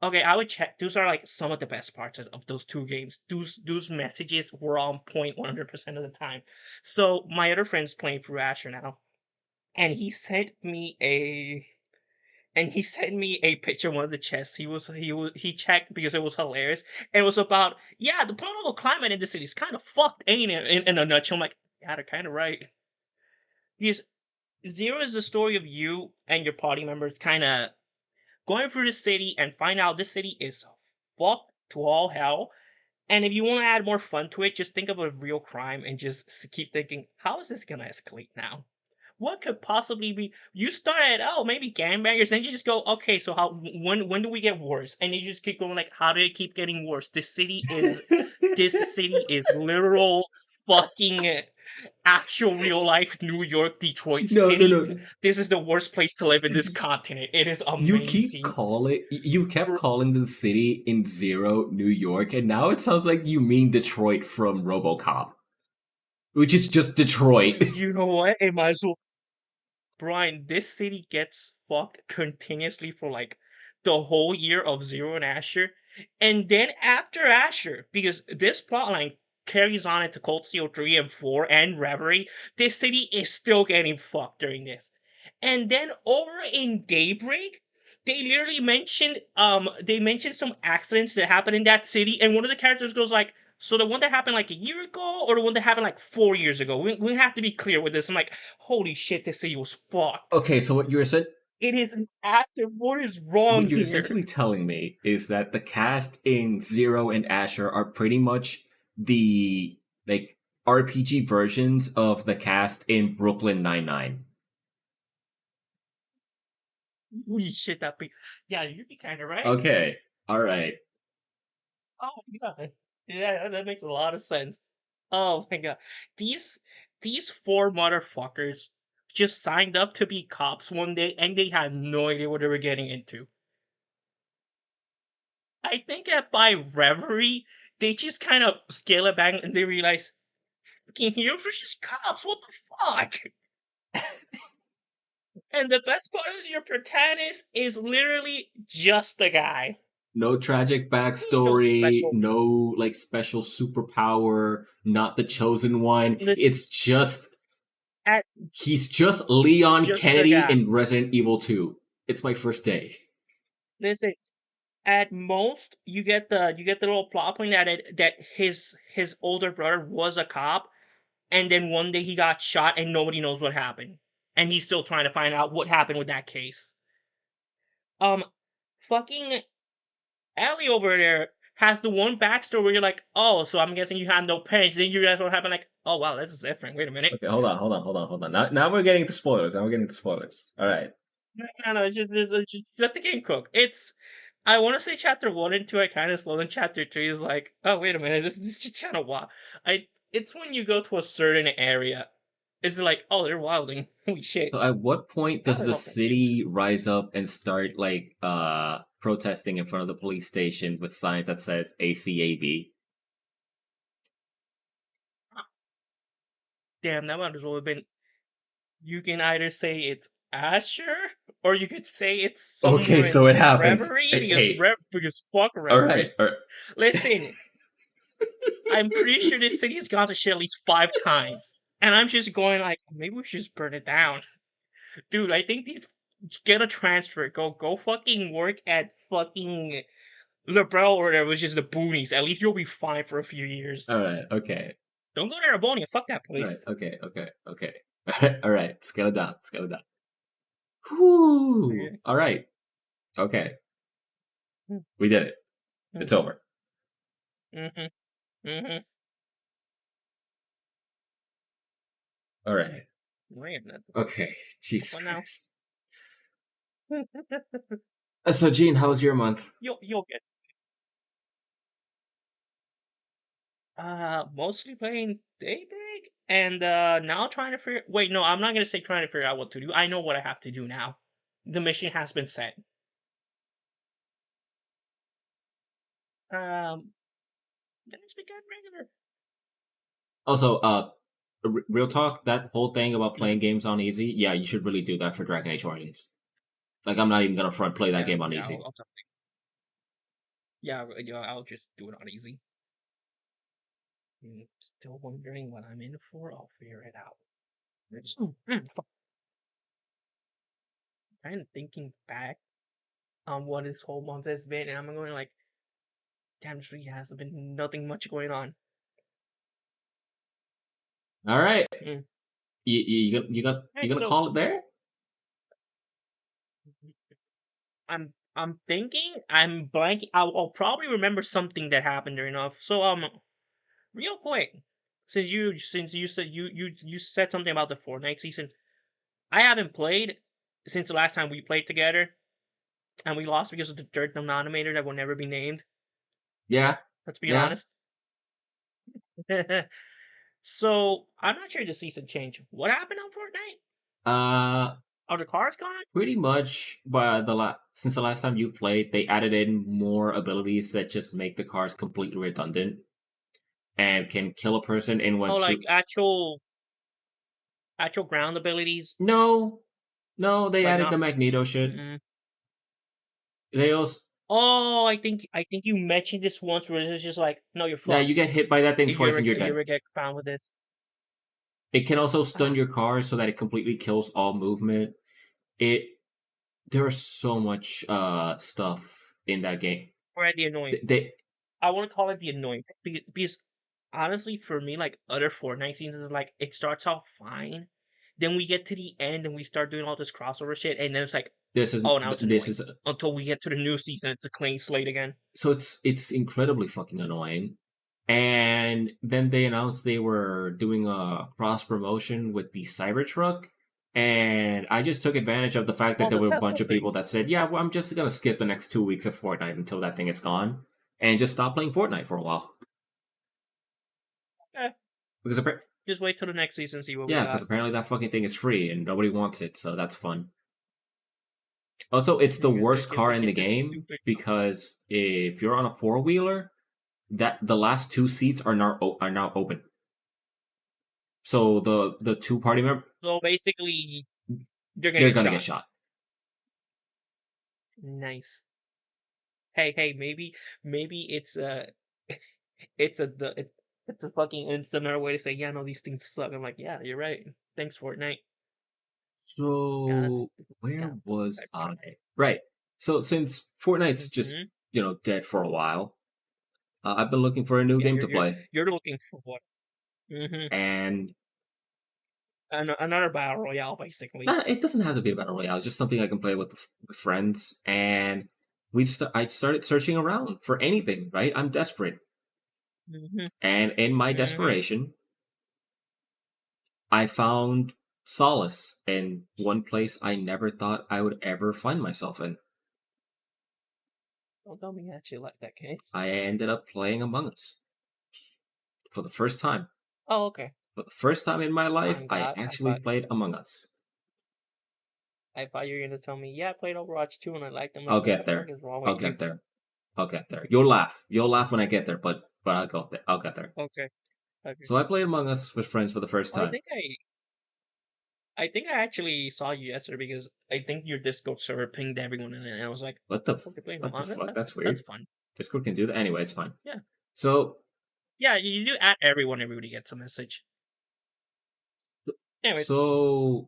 Okay, I would check. Those are like some of the best parts of those two games. Those messages were on point 100% of the time. So my other friend's playing through Asher now, and he sent me a picture of one of the chests he checked because it was hilarious. And it was about, yeah, the political climate in the city is kind of fucked, ain't it? In a nutshell, I'm like, yeah, they're kind of right. Because Zero is the story of you and your party members kind of going through the city and find out this city is fucked to all hell. And if you want to add more fun to it, just think of a real crime and just keep thinking, how is this gonna escalate now? What could possibly be? You start at, oh, maybe gangbangers, then you just go, okay, so how when do we get worse? And you just keep going like, how did it keep getting worse? This city is literal fucking Actual real life New York, Detroit No, no, City. no. This is the worst place to live in this continent. It is amazing. You kept calling the city in Zero New York, and now it sounds like you mean Detroit from RoboCop, which is just Detroit. You know what? It might as well. Brian, this city gets fucked continuously for like the whole year of Zero and Asher. And then after Asher, because this plotline carries on into Cold Steel 3 and 4 and Reverie, this city is still getting fucked during this. And then over in Daybreak, they mentioned some accidents that happened in that city, and one of the characters goes like, so the one that happened like a year ago, or the one that happened like 4 years ago? We have to be clear with this. I'm like, holy shit, this city was fucked. Okay, so It is an active. What is wrong what you're here? essentially telling me is that the cast in Zero and Asher are pretty much the like RPG versions of the cast in Brooklyn Nine-Nine. Holy shit, yeah, you'd be kind of right. Okay, all right. Oh my god, yeah, that makes a lot of sense. Oh my god, these these four motherfuckers just signed up to be cops one day, and they had no idea what they were getting into. I think that by Reverie, they just kind of scale it back and they realize, fucking heroes are just cops. What the fuck? And the best part is your protagonist is literally just a guy. No tragic No backstory, special. no like special superpower, not the chosen one. This It's just at he's just Leon just a Kennedy guy. in Resident Evil 2. It's my first day. Listen, at most you get the little plot point that his older brother was a cop, and then one day he got shot and nobody knows what happened, and he's still trying to find out what happened with that case. Um, fucking Ellie over there has the one backstory where you're like, oh, so I'm guessing you have no parents. Then you realize what happened, like, oh wow, this is different. Wait a minute. Okay, hold on. Now we're getting to spoilers. Now we're getting to spoilers. All right. No, no, no, it's just let the game cook. It's I want to say chapter 1 and 2 I kind of slow, and chapter 3 is like, oh wait a minute, this is just kind of wild. It's when you go to a certain area, it's like, oh, they're wilding. Holy shit! So at what point Now does they're the helping you. city rise up and start like protesting in front of the police station with signs that says ACAB? Ah, damn, that might as well have been. You can either say it's Asher, or you could say it's Okay, somewhere so it in happens. Reverie, Hey, because fuck all Reverie. right. All right. Listen, I'm pretty sure this city has gone to shit at least 5 times. And I'm just going like, maybe we should just burn it down. Dude, I think these get a transfer. Go fucking work at fucking LeBron or whatever, which is the boonies. At least you'll be fine for a few years. All right. Okay. Don't go to Arbonia, fuck that All right. place. Okay. All right. Scale it down. Scale it down. Whew. Okay. All right. Okay. Mm, We did it. It's mhm, over. mhm, mhm. All right. Wait a minute. Okay. Jesus What now? Christ. So, Gene, how was your month? You'll get mostly playing Daybreak and now trying to figure wait, no, I'm not gonna say trying to figure out what to do. I know what I have to do now. The mission has been set. Then it's become regular. Also, real talk, that whole thing about Mm, playing games on easy, yeah, you should really do that for Dragon Age Origins. Like, I'm not even gonna front play that yeah, game on yeah, easy. I'll tell you. Yeah, I'll just do it on easy. Still wondering what I'm in for. I'll figure it out. Kind of thinking back on what this whole month has been, and I'm going like, damn, this really has been nothing much going on. All right, Mm. you Alright, gonna so call it there? I'm thinking I'm blanking. I'll probably remember something that happened there enough. So real quick, since you said you said something about the Fortnite season, I haven't played since the last time we played together, and we lost because of the dirt denominator that will never be named. Yeah, Let's be yeah. honest. So I'm not sure the season changed. What happened on Fortnite? Uh, Are the cars gone? Pretty much. But since the last time you've played, they added in more abilities that just make the cars completely redundant and can kill a person in Oh, one like two. actual ground abilities, No, no, they like added not. the Magneto shit. Mm-mm. They also Oh, I think you mentioned this once where it's just like, no, you're yeah, you fucked get hit by that thing if you twice ever and you're you dead. ever get found with this. It can also stun Ah, your car so that it completely kills all movement. It There's so much stuff in that game. we're at the annoying. They I want to call it the annoying because honestly, for me, like other Fortnite seasons, is like it starts off fine, then we get to the end and we start doing all this crossover shit, and then it's like, this is oh, now it's this annoying is until we get to the new season. It's a clean slate again. so it's incredibly fucking annoying. And then they announced they were doing a cross promotion with the Cybertruck. And I just took advantage of the fact that Oh, there the were a Tesla bunch of thing. people that said, "Yeah, well, I'm just gonna skip the next 2 weeks of Fortnite until that thing is gone, and just stop playing Fortnite for a while." Eh, Because just wait till the next season, see what we yeah, because got. apparently that fucking thing is free and nobody wants it, so that's fun. Also, it's the Because worst car they in the get this game stupid. because if you're on a four wheeler, that the last two seats are now open. So the two party member So basically, they're gonna they're get gonna get shot. shot. Nice. Hey, maybe it's a it's a fucking it's another way to say, yeah, no, these things suck. I'm like, yeah, you're right. Thanks, Fortnite. Yeah, that's So where yeah, was I? Cybertruck. Right. So since Fortnite's just Mm-hmm. dead for a while, I've been looking for a new Yeah, game to play, you're looking for what? Mm-hmm. and Another battle royale, basically. it doesn't have to be a battle royale. It's just something I can play with friends. And I started searching around for anything. Right. I'm desperate, Mm-hmm. and in my Mm-hmm. desperation, I found solace in one place I never thought I would ever find myself in. Don't tell me you actually like that game. I ended up playing Among Us for the first time. Oh, okay. For the first time in my life, Thank I God. actually played Among Us. I thought you were gonna tell me, yeah, I played Overwatch 2 and I liked them. I'm I'll like, what get the fuck there. is wrong I'll with you? get there. I'll get there. You'll laugh. You'll laugh when I get there, but I'll go there. I'll get there. Okay. Okay. So I played Among Us with friends for the first I time. think I actually saw you yesterday because I think your Discord server pinged everyone in it, and I was like, "Oh, fuck, they're playing What the Among Us. fuck? That's That's weird. fun." Discord can do that anyway. It's fine. Yeah, So yeah. You do at everyone. Everybody gets a message. Anyways, so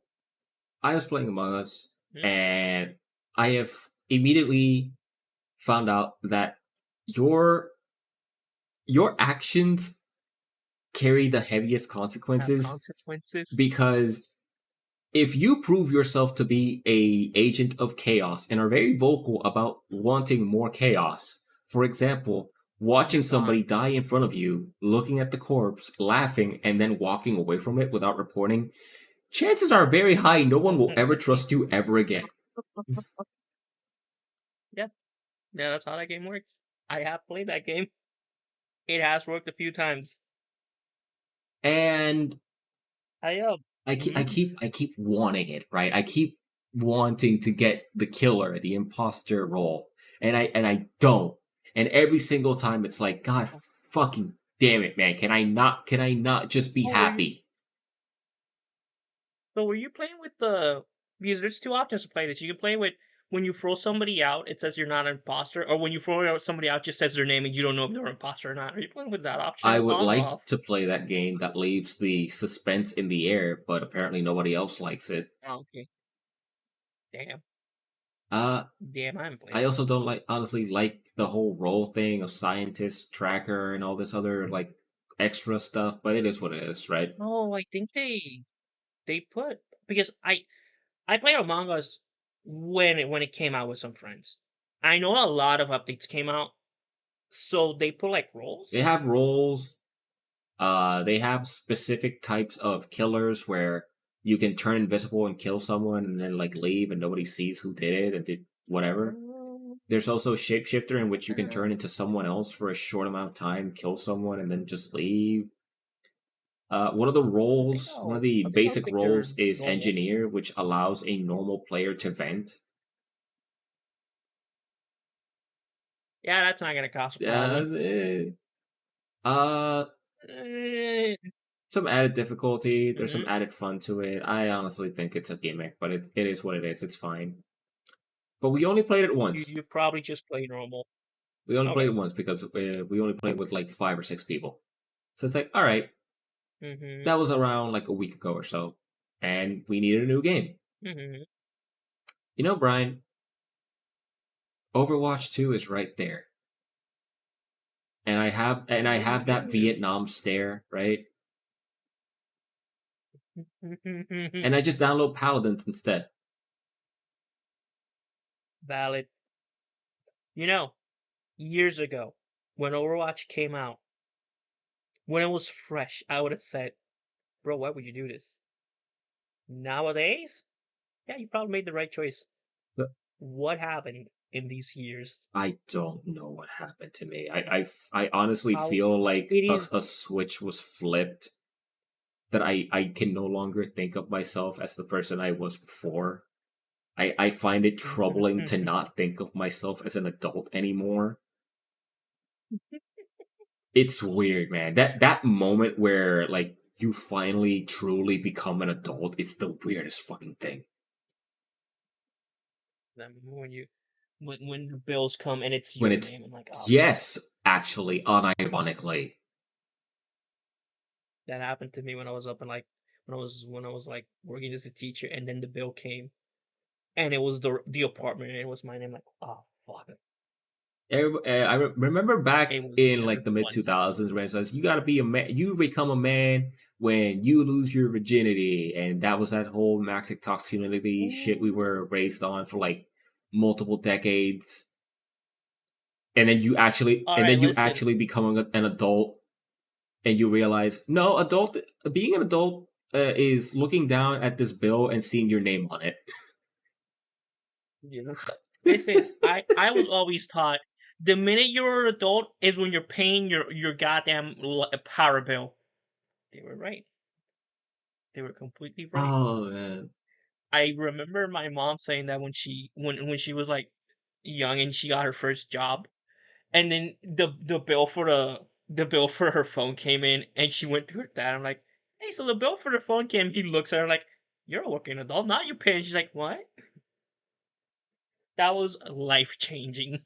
I was playing Among Us, hmm? and I have immediately found out that your your actions carry the heaviest Have consequences consequences. because if you prove yourself to be a agent of chaos and are very vocal about wanting more chaos, for example, watching Oh God. somebody die in front of you, looking at the corpse, laughing, and then walking away from it without reporting, chances are very high no one will ever trust you ever again. Yeah, yeah. That's how that game works. I have played that game. It has worked a few times. And I mhm. I keep wanting it, right? I keep wanting to get the killer, the imposter role, and I don't. And every single time it's like, God fucking damn it, man! Can I not just be Oh, were you? happy? So were you playing with the? Because there's two options to play this. You can play with when you throw somebody out, it says you're not an imposter, or when you throw out somebody out, just says their name and you don't know if they're an imposter or not. Are you playing with that I option would on or like off? to play that game that leaves the suspense in the air, but apparently nobody else likes it. Oh, okay. Damn. Uh, Damn, I haven't played I it. also don't honestly like the whole role thing of scientist, tracker, and all this other like extra stuff, but it is what it is, right? No, I think they put because I played Among Us when it came out with some friends. I know a lot of updates came out, so they put like roles. They have roles. They have specific types of killers where you can turn invisible and kill someone and then like leave and nobody sees who did it and did whatever. Um, There's also shapeshifter in which you can uh, turn into someone else for a short amount of time, kill someone, and then just leave. One of the I think I'll basic stick to roles is normal. engineer, which allows a normal player to vent. Yeah, that's not gonna cause a Uh, problem. eh, uh, Mm-hmm. some added difficulty. There's some added fun to it. I honestly think it's a gimmick, but it is what it is. It's fine. But we only played it once. You probably just play normal. We only played Okay. it once because we only played with like 5 or 6 people. So it's like, all right, Mm-hmm. that was around like a week ago or so, and we needed a new game. Mm-hmm. You know, Brian, Overwatch 2 is right there. And I have that Mm-hmm. Vietnam stare, right? And I just download Paladins instead. Valid. You know, years ago, when Overwatch came out, when it was fresh, I would have said, "Bro, why would you do this?" Nowadays, yeah, you probably made the right choice. But What happened in these years? I don't know what happened to me. I honestly How feel like it is. a switch was flipped, that I can no longer think of myself as the person I was before. I find it troubling to not think of myself as an adult anymore. It's weird, man. That moment where like you finally truly become an adult, it's the weirdest fucking thing. When you when the bills come and it's When your it's name, I'm like, oh fuck. yes, actually, unironically. That happened to me when I was up and like when I was like working as a teacher, and then the bill came, and it was the apartment, and it was my name. Like, oh fuck, Remember back it was in never like the mid fun. 2000s when it says you got to be a man, you become a man when you lose your virginity, and that was that whole toxic masculinity shit we Ooh. were raised on for like multiple decades. And then All right, you listen. actually become an adult, and you realize no, adult being an adult is looking down at this bill and seeing your name on it. You know, listen. I was always taught the minute you're an adult is when you're paying your goddamn power bill. They were right. They were completely right. Oh man. I remember my mom saying that when she was like young and she got her first job, and then the bill for the bill for her phone came in, and she went to her dad. I'm like, hey, so the bill for the phone came. He looks at her like, you're a working adult, not you paying. She's like, what? That was life changing.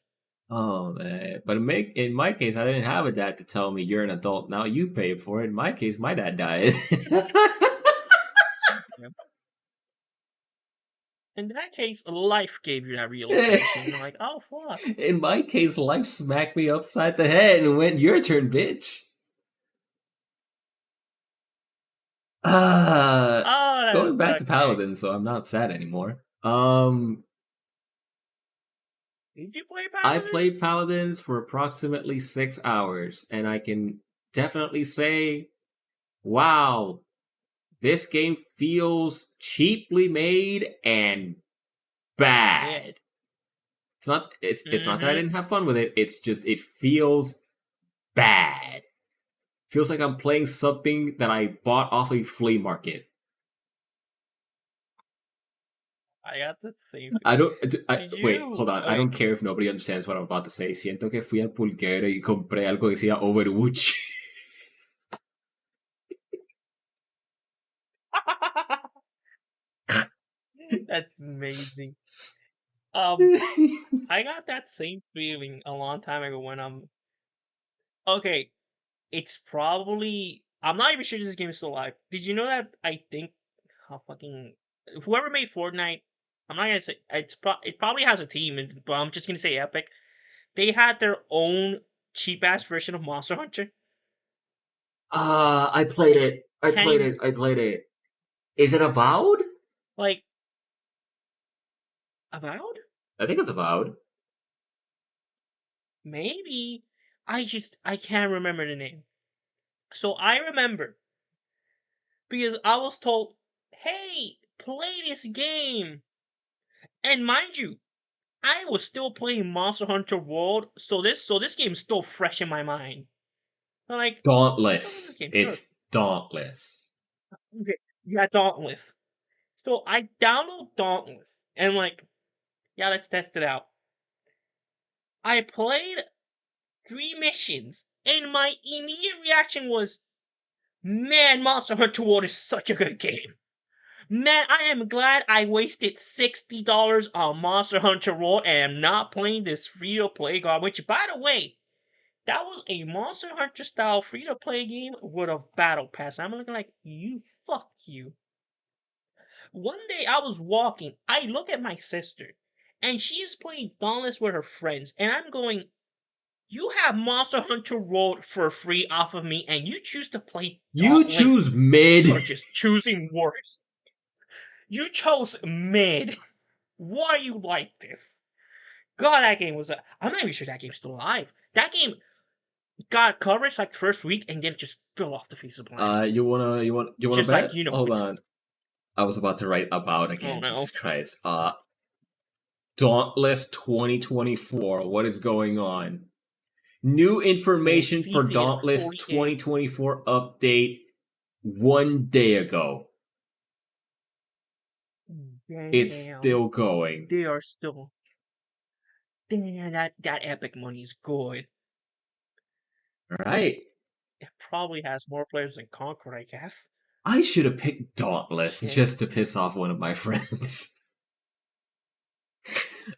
Oh man. But in my case, I didn't have a dad to tell me you're an adult. Now you pay for it. In my case, my dad died. Yeah. In that case, life gave you that realization. You're like, oh fuck. In my case, life smacked me upside the head and went, "Your turn, bitch." Uh Oh, that Going back to sucks, man. Paladin, so I'm not sad anymore. Did you play I played Paladins? Paladins for approximately 6 hours, and I can definitely say, wow, this game feels cheaply made and Yeah. bad. It's not that I Mm-hmm. didn't have fun with it. It's just it feels bad. Feels like I'm playing something that I bought off a flea market. I got the same I feeling. don't. Did Wait, you? hold on. I Okay. don't care if nobody understands what I'm about to say. Siento que fui al pulguero y compré algo que decía Overwatch. That's amazing. Um, I got that same feeling a long time ago when okay. It's probably I'm not even sure this game is still alive. Did you know that I think how fucking whoever made Fortnite, I'm not gonna say it probably has a team, but I'm just gonna say Epic. They had their own cheap ass version of Monster Hunter. I played it. I Can't played even it. I played it. Is it Avowed? like Avowed? I think it's Avowed. Maybe I can't remember the name. So I remember because I was told, "Hey, play this game." And mind you, I was still playing Monster Hunter World, so this game's still fresh in my mind. I'm like, let's go play this Dauntless. game, sure. Dauntless. Okay, yeah, Dauntless. So I download Dauntless and like, yeah, let's test it out. I played 3 missions, and my immediate reaction was, man, Monster Hunter World is such a good game. Man, I am glad I wasted $60 on Monster Hunter World and am not playing this free to play garbage. By the way, that was a Monster Hunter style free to play game with a battle pass. I'm looking like, you fuck you. One day I was walking, I look at my sister, and she's playing Dauntless with her friends, and I'm going, you have Monster Hunter World for free off of me, and you choose to play You Dauntless. choose You are mid. just choosing worse. You chose mid. Why are you like this? God, that game was. I'm not even sure that game's still alive. That game got coverage like the first week, and then it just fell off the face of the planet. You wanna Just like bet? you know Hold which. on. I was about to write about Oh again. no. Jesus Christ. Dauntless 2024. What is going on? New Oh, information for CC at Dauntless 48. 2024 update 1 day ago. It's Damn. still going. They are still. Damn, that epic money's good. All right. It probably has more players than Conquer, I guess. I should have picked Dauntless Shit. just to piss off one of my friends.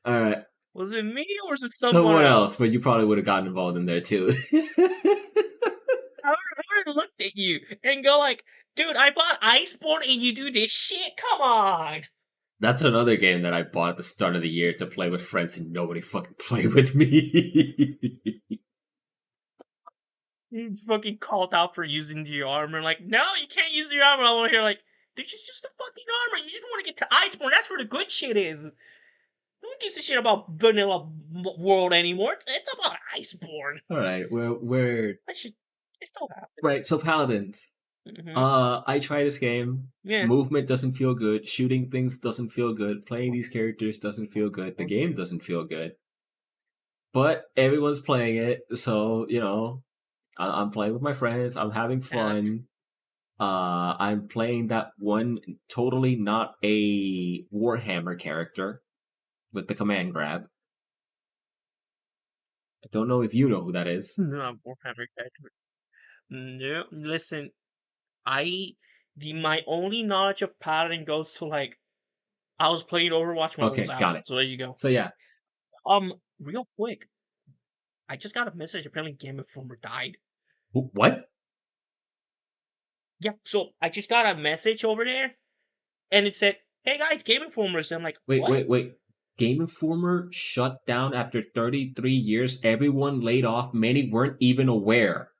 All right. Was it me or was it someone Someone else, else? but you probably would have gotten involved in there too. I would have looked at you and go like, dude, I bought Iceborne and you do this shit? Come on. That's another game that I bought at the start of the year to play with friends and nobody fucking played with me. He's fucking called out for using your armor. Like, no, you can't use your armor. I want to hear like, this is just a fucking armor. You just want to get to Iceborne. That's where the good shit is. No one gives a shit about vanilla world anymore. It's about Iceborne. All right, we're I should. It still happens. right. So Paladins. Mm-hmm. I try this game. Yeah. Movement doesn't feel good. Shooting things doesn't feel good. Playing these characters doesn't feel good. The game Okay. doesn't feel good. But everyone's playing it, so I'm playing with my friends. I'm having Yeah. fun. I'm playing that one totally not a Warhammer character with the command grab. I don't know if you know who that is. No, Warhammer character. No, listen. I my only knowledge of Paladin goes to like I was playing Overwatch when it was Okay, out. got it. So there you go. So yeah, Real quick, I just got a message. Apparently, Game Informer died. what? Yeah. So I just got a message over there, and it said, "Hey guys, Game Informers." I'm like, Wait, "What? wait, wait. Game Informer shut down after 33 years. Everyone laid off. Many weren't even aware.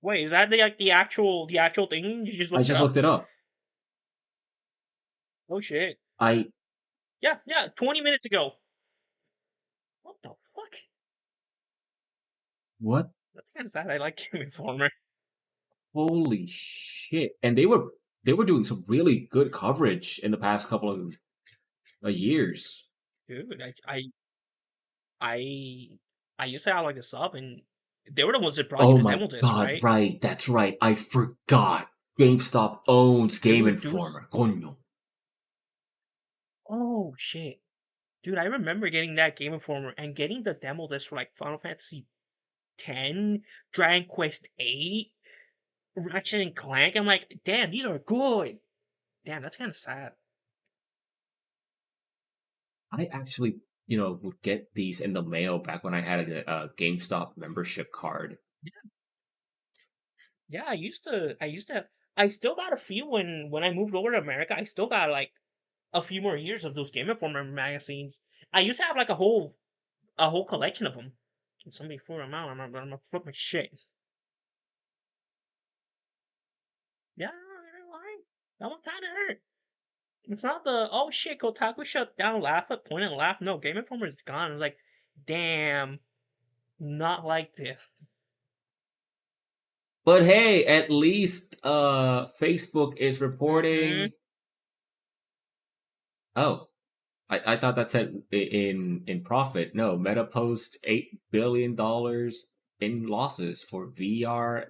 Wait, is that the actual thing? You just I looked it just looked up? it up. Oh shit! I Yeah, yeah. 20 minutes ago. What the fuck? what? That's kind of sad. I like Game Informer, Holy shit! And they were doing some really good coverage in the past couple of years. dude. I I used to have like a sub, and they were the ones that brought you Oh the my demo disc, god! right? Right, that's right. I forgot. GameStop owns Game Dude, those. Informer. Coño. Oh shit, dude! I remember getting that Game Informer and getting the demo disc for like Final Fantasy X, Dragon Quest VIII, Ratchet and Clank. I'm like, damn, these are good. Damn, that's kind of sad. I actually, would get these in the mail back when I had a GameStop membership card. Yeah, I still got a few when I moved over to America. I still got like a few more years of those Game Informer magazines. I used to have like a whole collection of them. And somebody threw them out. I'm gonna flip my shit. Yeah, you're right. That one kind of hurt. It's not the oh shit, Kotaku shut down, laugh at point and laugh. No, Game Informer is gone. It's like, damn, not like this. But hey, at least Facebook is Mm-hmm. reporting. Oh, I thought that said in profit. No, Meta post $8 billion. in losses for VR,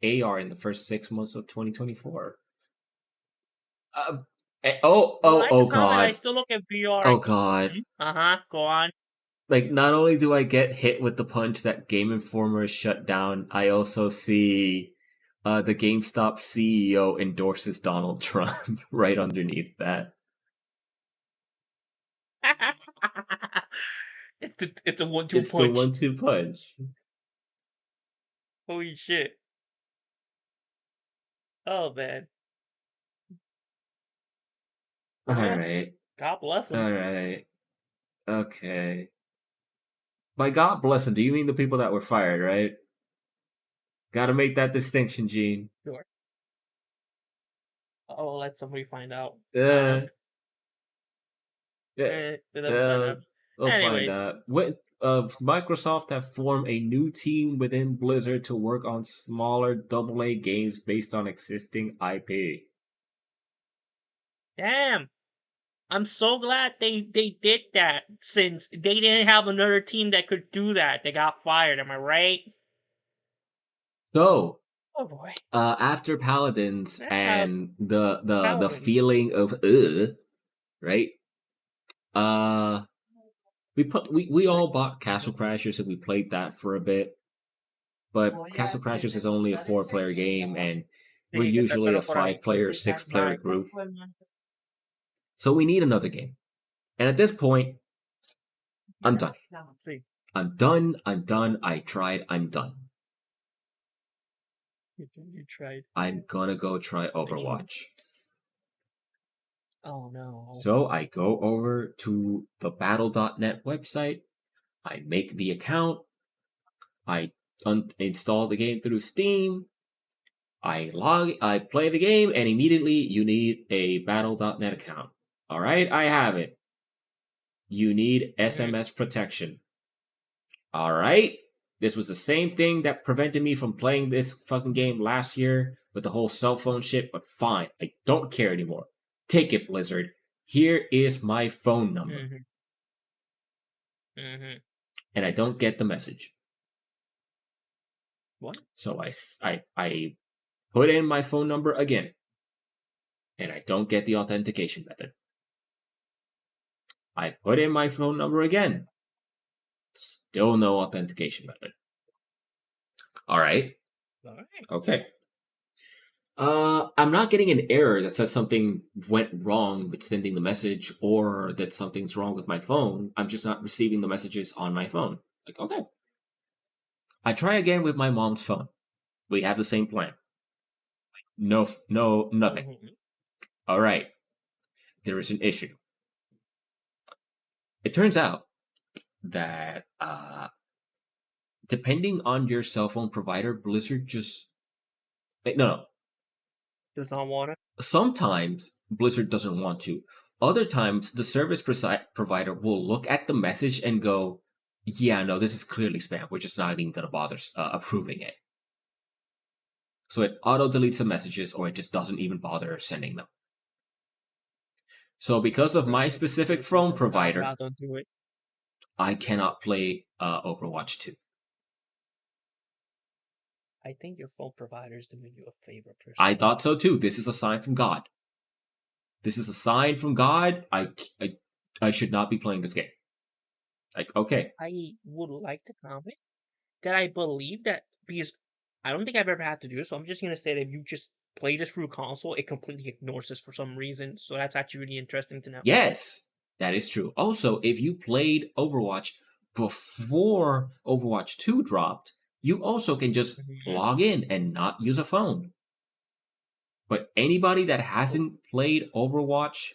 AR in the first 6 months of 2024. Uh, You like the oh comment? I God. still look at VR. Oh God. Uh huh. Go on. Like, not only do I get hit with the punch that Game Informer is shut down, I also see the GameStop CEO endorses Donald Trump right underneath that. It's a 1-2 It's the punch. 1-2 punch. Holy shit. Oh man. Well, Alright. God bless him. Alright. Okay. By God bless them, do you mean the people that were fired, right? Gotta make that distinction, Gene. Sure. Oh, let somebody find out. Uh, yeah, They never find out. they'll find Anyway, out. Microsoft have formed a new team within Blizzard to work on smaller AA games based on existing IP. damn. I'm so glad they did that since they didn't have another team that could do that. They got fired. Am I right? So, Oh boy. after Paladins Yeah, and the Paladins. feeling of right? Uh, we all bought Castle Crashers and we played that for a bit. But Castle Crashers is only a 4-player game, and we're Sí, usually a empezando por ahí. 5-player, 6-player group. So we need another game. And at this point, I'm done. Sí. I'm done. I'm done. I tried. I'm done. You tried. I'm gonna go try Anywho. Overwatch. Oh no. So I go over to the battle.net website. I make the account. I install the game through Steam. I play the game, and immediately you need a battle.net account. All right, I have it. You need Mm-hmm. SMS protection. All right. This was the same thing that prevented me from playing this fucking game last year with the whole cell phone shit, but fine. I don't care anymore. Take it, Blizzard. Here is my phone number. Mm-hmm. Mm-hmm. And I don't get the message. What? So I put in my phone number again. And I don't get the authentication method. I put in my phone number again. Still no authentication method. All right. All right. Okay. I'm not getting an error that says something went wrong with sending the message or that something's wrong with my phone. I'm just not receiving the messages on my phone. Like, okay. I try again with my mom's phone. We have the same plan. No, nothing. Mm-hmm. All right. There is an issue. It turns out that depending on your cell phone provider, Blizzard just no. Does not want it. Sometimes Blizzard doesn't want to. Other times, the service provider will look at the message and go, yeah, no, this is clearly spam. We're just not even going to bother approving it. So it auto deletes the messages or it just doesn't even bother sending them. So because of my specific phone provider, Don't do it. I cannot play Overwatch 2. I think your phone provider is doing you a favor, personally. I thought so too. This is a sign from God. This is a sign from God. I should not be playing this game. Like, okay. I would like to comment that I believe that because I don't think I've ever had to do this, so I'm just gonna say that if you just play this through console, it completely ignores this for some reason. So that's actually really interesting to know. Yes, that is true. Also, if you played Overwatch before Overwatch 2 dropped, you also can just log in and not use a phone. But anybody that hasn't played Overwatch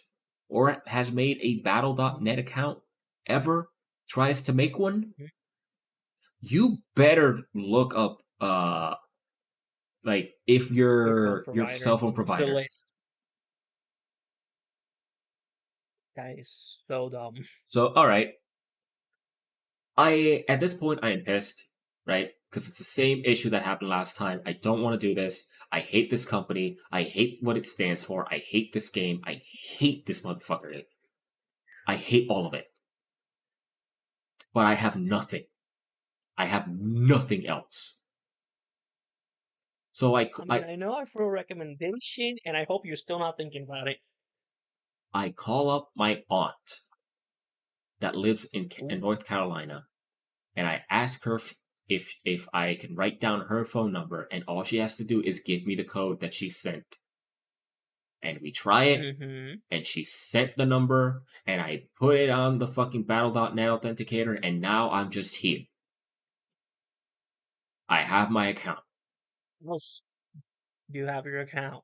or has made a battle.net account ever tries to make one, you better look up like if your cell phone The provider. list. That is so dumb. So all right. At this point I am pissed, right? Because it's the same issue that happened last time. I don't want to do this. I hate this company. I hate what it stands for. I hate this game. I hate this motherfucker. I hate all of it. But I have nothing. I have nothing else. So I mean, I know I for a recommendation, and I hope you're still not thinking about it. I call up my aunt that lives in Ooh. North Carolina, and I ask her if I can write down her phone number, and all she has to do is give me the code that she sent. And we try it, Mm-hmm. and she sent the number, and I put it on the fucking Battle.net authenticator, and now I'm just here. I have my account, Yes, you have your account.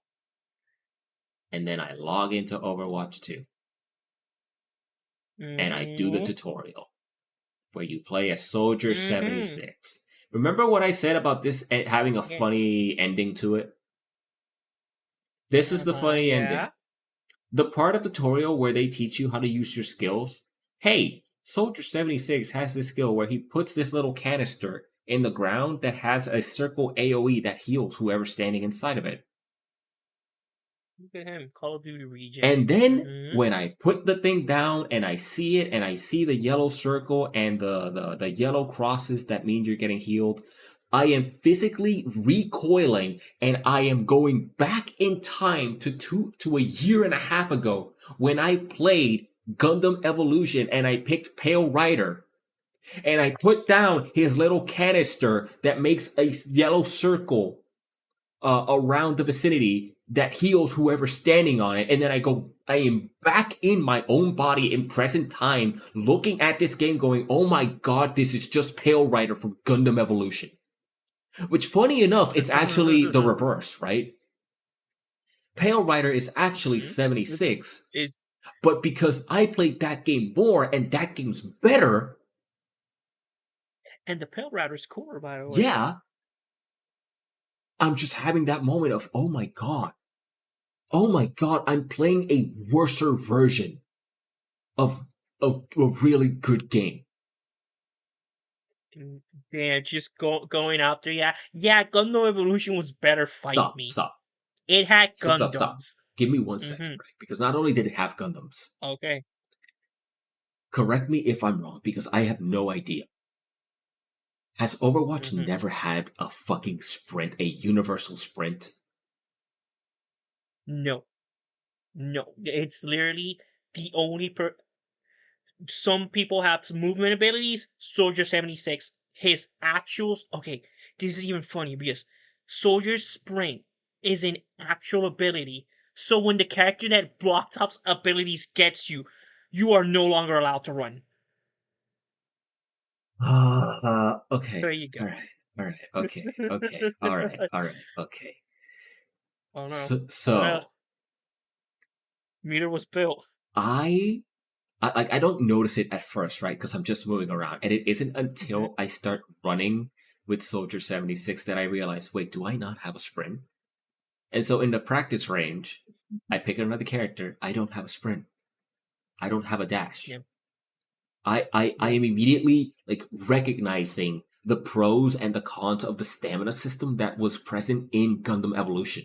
and then I log into Overwatch 2, and I do the Mm-hmm. tutorial where you play as Soldier Mm-hmm. 76. Remember what I said about this having a Yeah. funny ending to it? This is the Uh-huh. funny ending. Yeah. The part of the tutorial where they teach you how to use your skills. Hey, Soldier 76 has this skill where he puts this little canister in the ground that has a circle AoE that heals whoever's standing inside of it. Look at him, Call of Duty regen. And then Mm-hmm. when I put the thing down and I see it and I see the yellow circle and the yellow crosses that mean you're getting healed, I am physically recoiling and I am going back in time to a year and a half ago when I played Gundam Evolution and I picked Pale Rider and I put down his little canister that makes a yellow circle around the vicinity that heals whoever's standing on it. And then I am back in my own body in present time, looking at this game going, oh my god, this is just Pale Rider from Gundam Evolution. Which, funny enough, it's actually the reverse, right? Pale Rider is actually Mm-hmm. Which 76, is but because I played that game more and that game's better, and the Pale Rider's cooler, by the way. yeah, I'm just having that moment of, oh my god, I'm playing a worser version of a really good game. Mm, yeah, just going out there. Yeah, yeah. Gundam Evolution was better. Fight Stop, me. stop, It had stop, stop, stop. Gundams. Give me 1 second, Mm-hmm. right? Because not only did it have Gundams, Okay. correct me if I'm wrong, because I have no idea. Has Overwatch Mm-hmm. never had a fucking sprint, a universal sprint? No, no. It's literally the only some people have movement abilities. Soldier 76, his actuals. Okay, this is even funny because Soldier's Sprint is an actual ability. So when the character that Block Top's abilities gets you, you are no longer allowed to run. Okay. There you go. All right. All right. Okay. Okay. All right. All right. Okay. Oh no. So, Oh no. so Meter was built. I, I don't notice it at first, right? Because I'm just moving around, and it isn't Mm-hmm. until I start running with Soldier 76 that I realize, wait, do I not have a sprint? And so in the practice range, I pick another character. I don't have a sprint. I don't have a dash. Yep. I Yep. am immediately like recognizing the pros and the cons of the stamina system that was present in Gundam Evolution.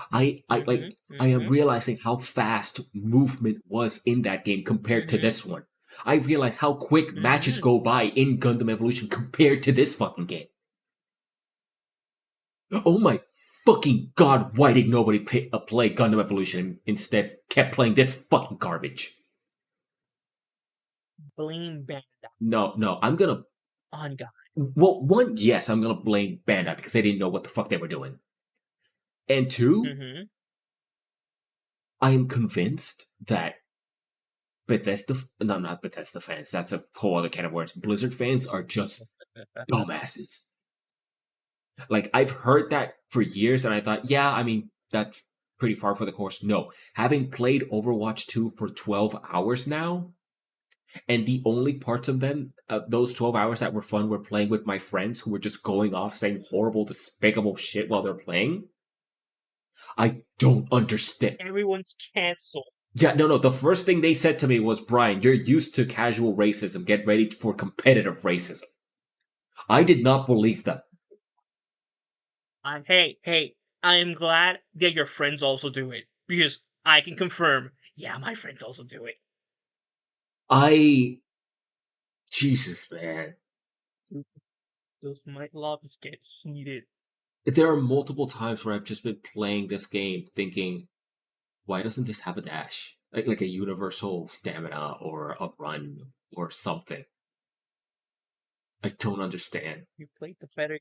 I like Mm-hmm. I am Mm-hmm. realizing how fast movement was in that game compared to Mm-hmm. this one. I realize how quick matches Mm-hmm. go by in Gundam Evolution compared to this fucking game. Oh my fucking god, why did nobody play Gundam Evolution and instead kept playing this fucking garbage? Blame Banda No, no, I'm gonna. on God. Well, one, yes, I'm gonna blame Bandai because they didn't know what the fuck they were doing. And two, Mm-hmm. I am convinced that Bethesda, no, not Bethesda fans, that's a whole other can of worms. Blizzard fans are just dumbasses. Like, I've heard that for years, and I thought, yeah, I mean, that's pretty far for the course. No. Having played Overwatch 2 for 12 hours now, and the only parts of them, those 12 hours that were fun, were playing with my friends who were just going off saying horrible, despicable shit while they're playing. I don't understand. Everyone's canceled. Yeah, no, no. The first thing they said to me was, Brian, you're used to casual racism. Get ready for competitive racism. I did not believe them. Hey, hey, I am glad that your friends also do it because I can confirm. Yeah, my friends also do it. I. Jesus, man. Those mic lobbies get heated. There are multiple times where I've just been playing this game thinking, why doesn't this have a dash? Like a universal stamina or a run or something. I don't understand. You played the better.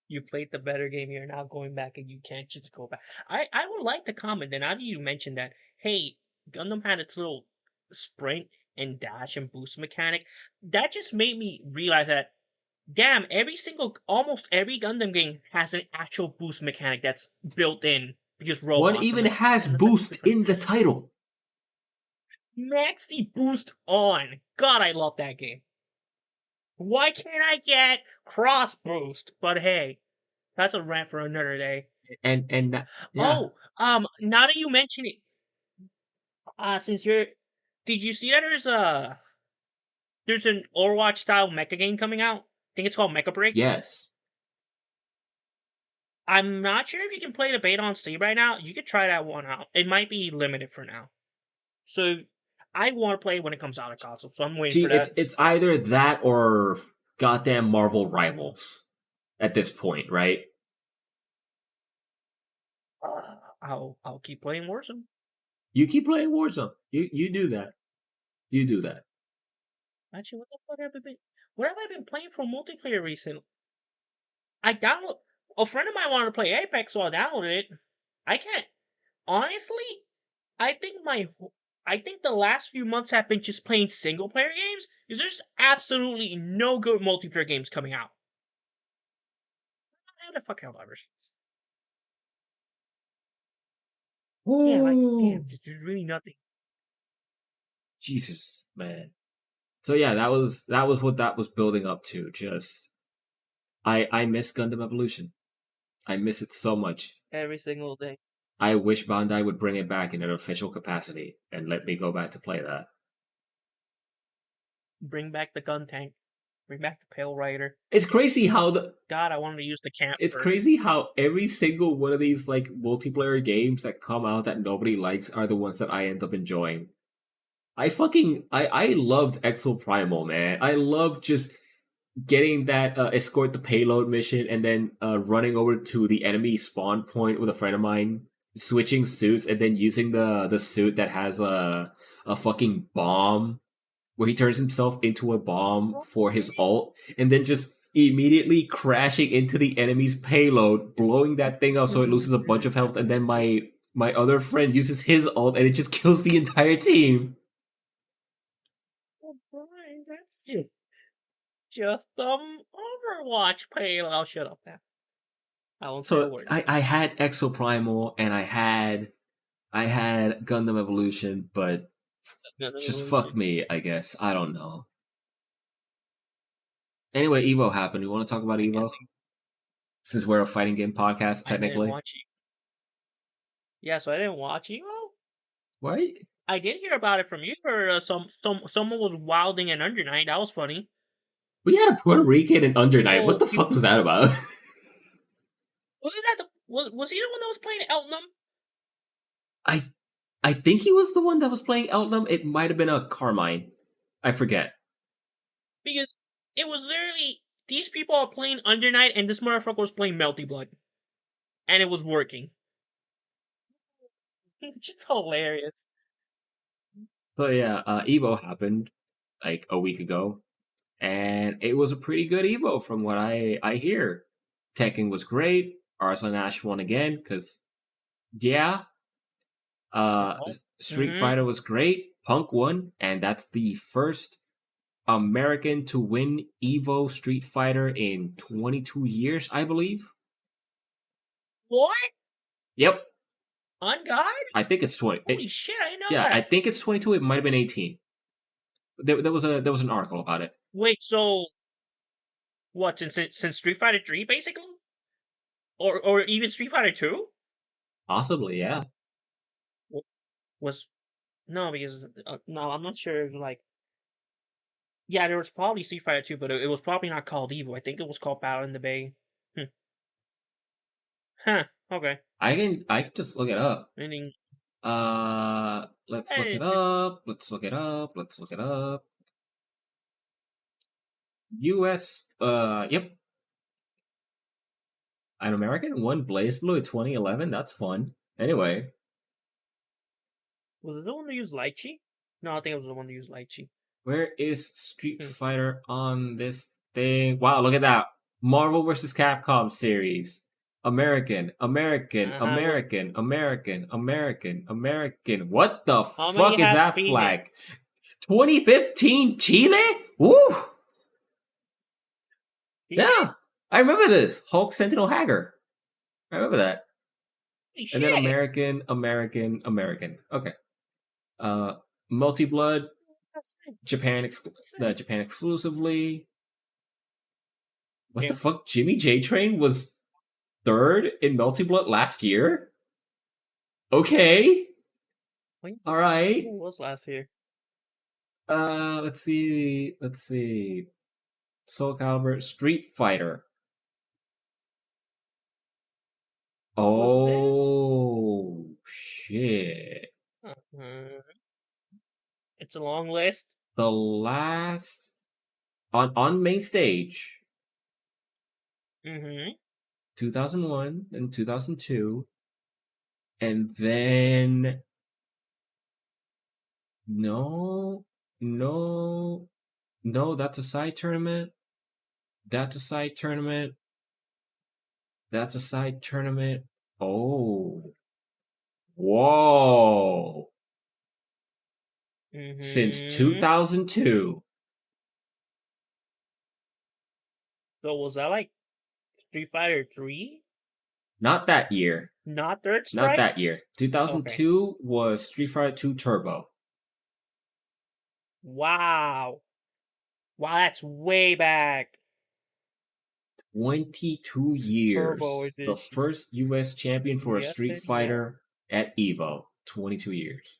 You played the better game. You're now going back, and you can't just go back. I would like to comment that now that you mentioned that. Hey, Gundam had its little sprint and dash and boost mechanic. That just made me realize that damn, almost every Gundam game has an actual boost mechanic that's built in because One robots and even like, has damn, that's like a boost different in the title. maxi boost on. God, I love that game. Why can't I get cross boost? But hey, that's a rant for another day. Yeah. Oh, now that you mention it, since did you see that there's an Overwatch style mecha game coming out? I think it's called Mecha Break. Yes. I'm not sure if you can play the beta on Steam right now. You could try that one out. It might be limited for now. So I want to play it when it comes out of console. So I'm waiting See, for that. it's either that or goddamn Marvel Rivals at this point, right? I'll keep playing Warzone. You keep playing Warzone. You do that. You do that. Actually, what the fuck have I been? What have I been playing for multiplayer recently? I download. A friend of mine wanted to play Apex, so I downloaded it. I can't. Honestly, I think I think the last few months have been just playing single player games because there's absolutely no good multiplayer games coming out. How the fuck Helldivers? Oh, There's really nothing. Jesus, man. So yeah, that was what that was building up to. Just I miss Gundam Evolution. I miss it so much. Every single day. I wish Bandai would bring it back in an official capacity and let me go back to play that. Bring back the gun tank. Bring back the Pale Rider. It's crazy how the God, I wanted to use the it's camper. crazy how every single one of these like multiplayer games that come out that nobody likes are the ones that I end up enjoying. I loved Exo Primal, man. I loved just getting that escort the payload mission and then running over to the enemy spawn point with a friend of mine, switching suits and then using the suit that has a fucking bomb where he turns himself into a bomb for his ult and then just immediately crashing into the enemy's payload, blowing that thing up so it loses a bunch of health, and then my other friend uses his ult and it just kills the entire team. Oh, Brian, that's just Overwatch payload. I'll shut up now. I won't say a So word. I had Exo Primal and I had Gundam Evolution, but just fuck me, I guess. I don't know. Anyway, Evo happened. You want to talk about Yeah, Evo? Since we're a fighting game podcast, I didn't technically. watch it. Yeah, so I didn't watch it. Well, Right? I did hear about it from you. Or someone was wilding in Under Night. That was funny. We had a Puerto Rican in Under Night. What People, the fuck was that about? wasn't that was he the one that was playing Elton? I I think he was the one that was playing Elton. It might have been a Carmine. I forget. Because it was literally these people are playing Under Night, and this motherfucker was playing Melty Blood, and it was working. It's just hilarious. So yeah, Evo happened like a week ago, and it was a pretty good Evo from what I hear. Tekken was great. Arslan Ash won again because yeah. Uh, Oh, Street mm-hmm. Fighter was great. Punk won, and that's the first American to win Evo Street Fighter in 22 years, I believe. What? Yep, On God? I think it's 20. Holy shit! I didn't know Yeah, I that. think it's 22. It might have been 18. There was an article about it. Wait, so what? Since Street Fighter 3, basically, or even Street Fighter 2 Possibly, yeah. was no because no, I'm not sure. Like, yeah, there was probably Street Fighter 2, but it was probably not called Evo. I think it was called Battle in the Bay. Hmm. Huh. Okay. I can just look it up. Meaning, Let's look hey, it up. Let's look it up. Let's look it up. U.S. Yep, an American won Blaze Blue in 2011. That's fun. Anyway, Was it the one that used lychee? No, I think it was the one that used lychee. where is Street Hmm. Fighter on this thing? Wow, look at that. Marvel vs. Capcom series. American, American, Was American, American, American, American. What the how many fuck is have that female? flag? 2015 Chile? Woo! Chile? Yeah, I remember this. Hulk Sentinel Hager. I remember that. Holy And then shit! American, American, American. Okay. Uh, Multi Blood, That's it. Japan, That's the it. Japan exclusively. What the Yeah. fuck? Jimmy J Train was third in Multi Blood last year. Okay. Wait, All right. what was last year? Let's see. Let's see. Soul Calibur, Street Fighter. What was this? Oh shit! Uh, it's a long list. The last on main stage, Mm-hmm. 2001 and 2002, and Shit. then no, no, no. That's a side tournament. That's a side tournament. That's a side tournament. Oh, whoa! Since Mm-hmm. 2002. So was that like Street Fighter 3? Not that year. Not Third Not Strike? that year. Okay. 2002 was Street Fighter 2 Turbo. Wow. Wow, that's way back. 22 Turbo years. The Edition. first US champion for a Yes, Street and yes. Fighter at EVO. 22 years.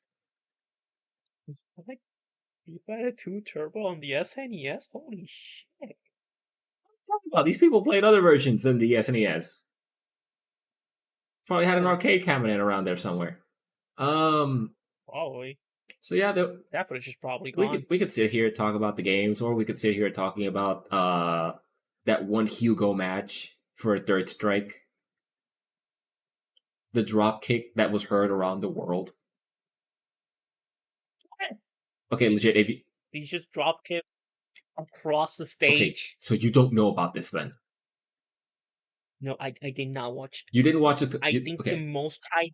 I like Street Fighter 2 Turbo on the SNES? Holy shit. Well, these people played other versions than the SNES. Probably had an Oh, arcade cabinet around there somewhere. Um. probably. So yeah, That footage is probably we gone. could sit here and talk about the games, or we could sit here talking about that one Hugo match for a Third Strike, the drop kick that was heard around the world. What? Okay, legit. If you, He just drop kick across the okay, stage. so you don't know about this then? No, I did not watch. You didn't watch it. I think the Okay, most I.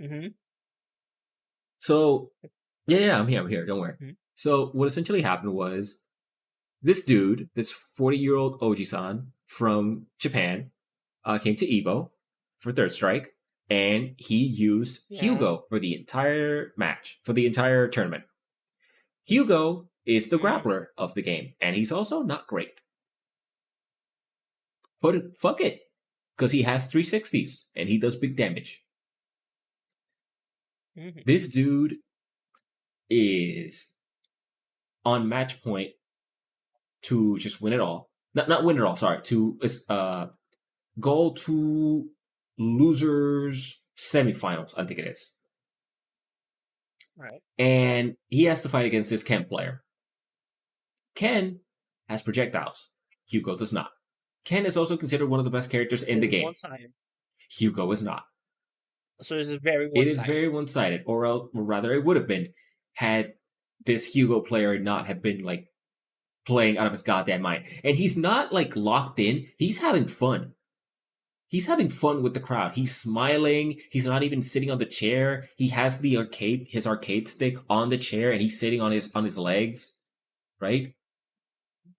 Mm-hmm. so yeah, I'm here. I'm here. Don't worry. Mm-hmm. So what essentially happened was this dude, this 40-year-old Oji-san from Japan, came to Evo for Third Strike, and he used Yeah. Hugo for the entire match, for the entire tournament. Hugo is the Mm-hmm. grappler of the game, and he's also not great. But fuck it, because he has 360s and he does big damage. Mm-hmm. This dude is on match point to just win it all. Not win it all. Sorry, to go to losers semifinals. I think it is, Right. and he has to fight against this Ken player. Ken has projectiles. Hugo does not. Ken is also considered one of the best characters in This the is game. one sided. Hugo is not. So this is very It one is sided. very one-sided, or rather, it would have been had this Hugo player not have been like playing out of his goddamn mind. And he's not like locked in. He's having fun. He's having fun with the crowd. He's smiling. He's not even sitting on the chair. He has his arcade stick on the chair, and he's sitting on his legs, right?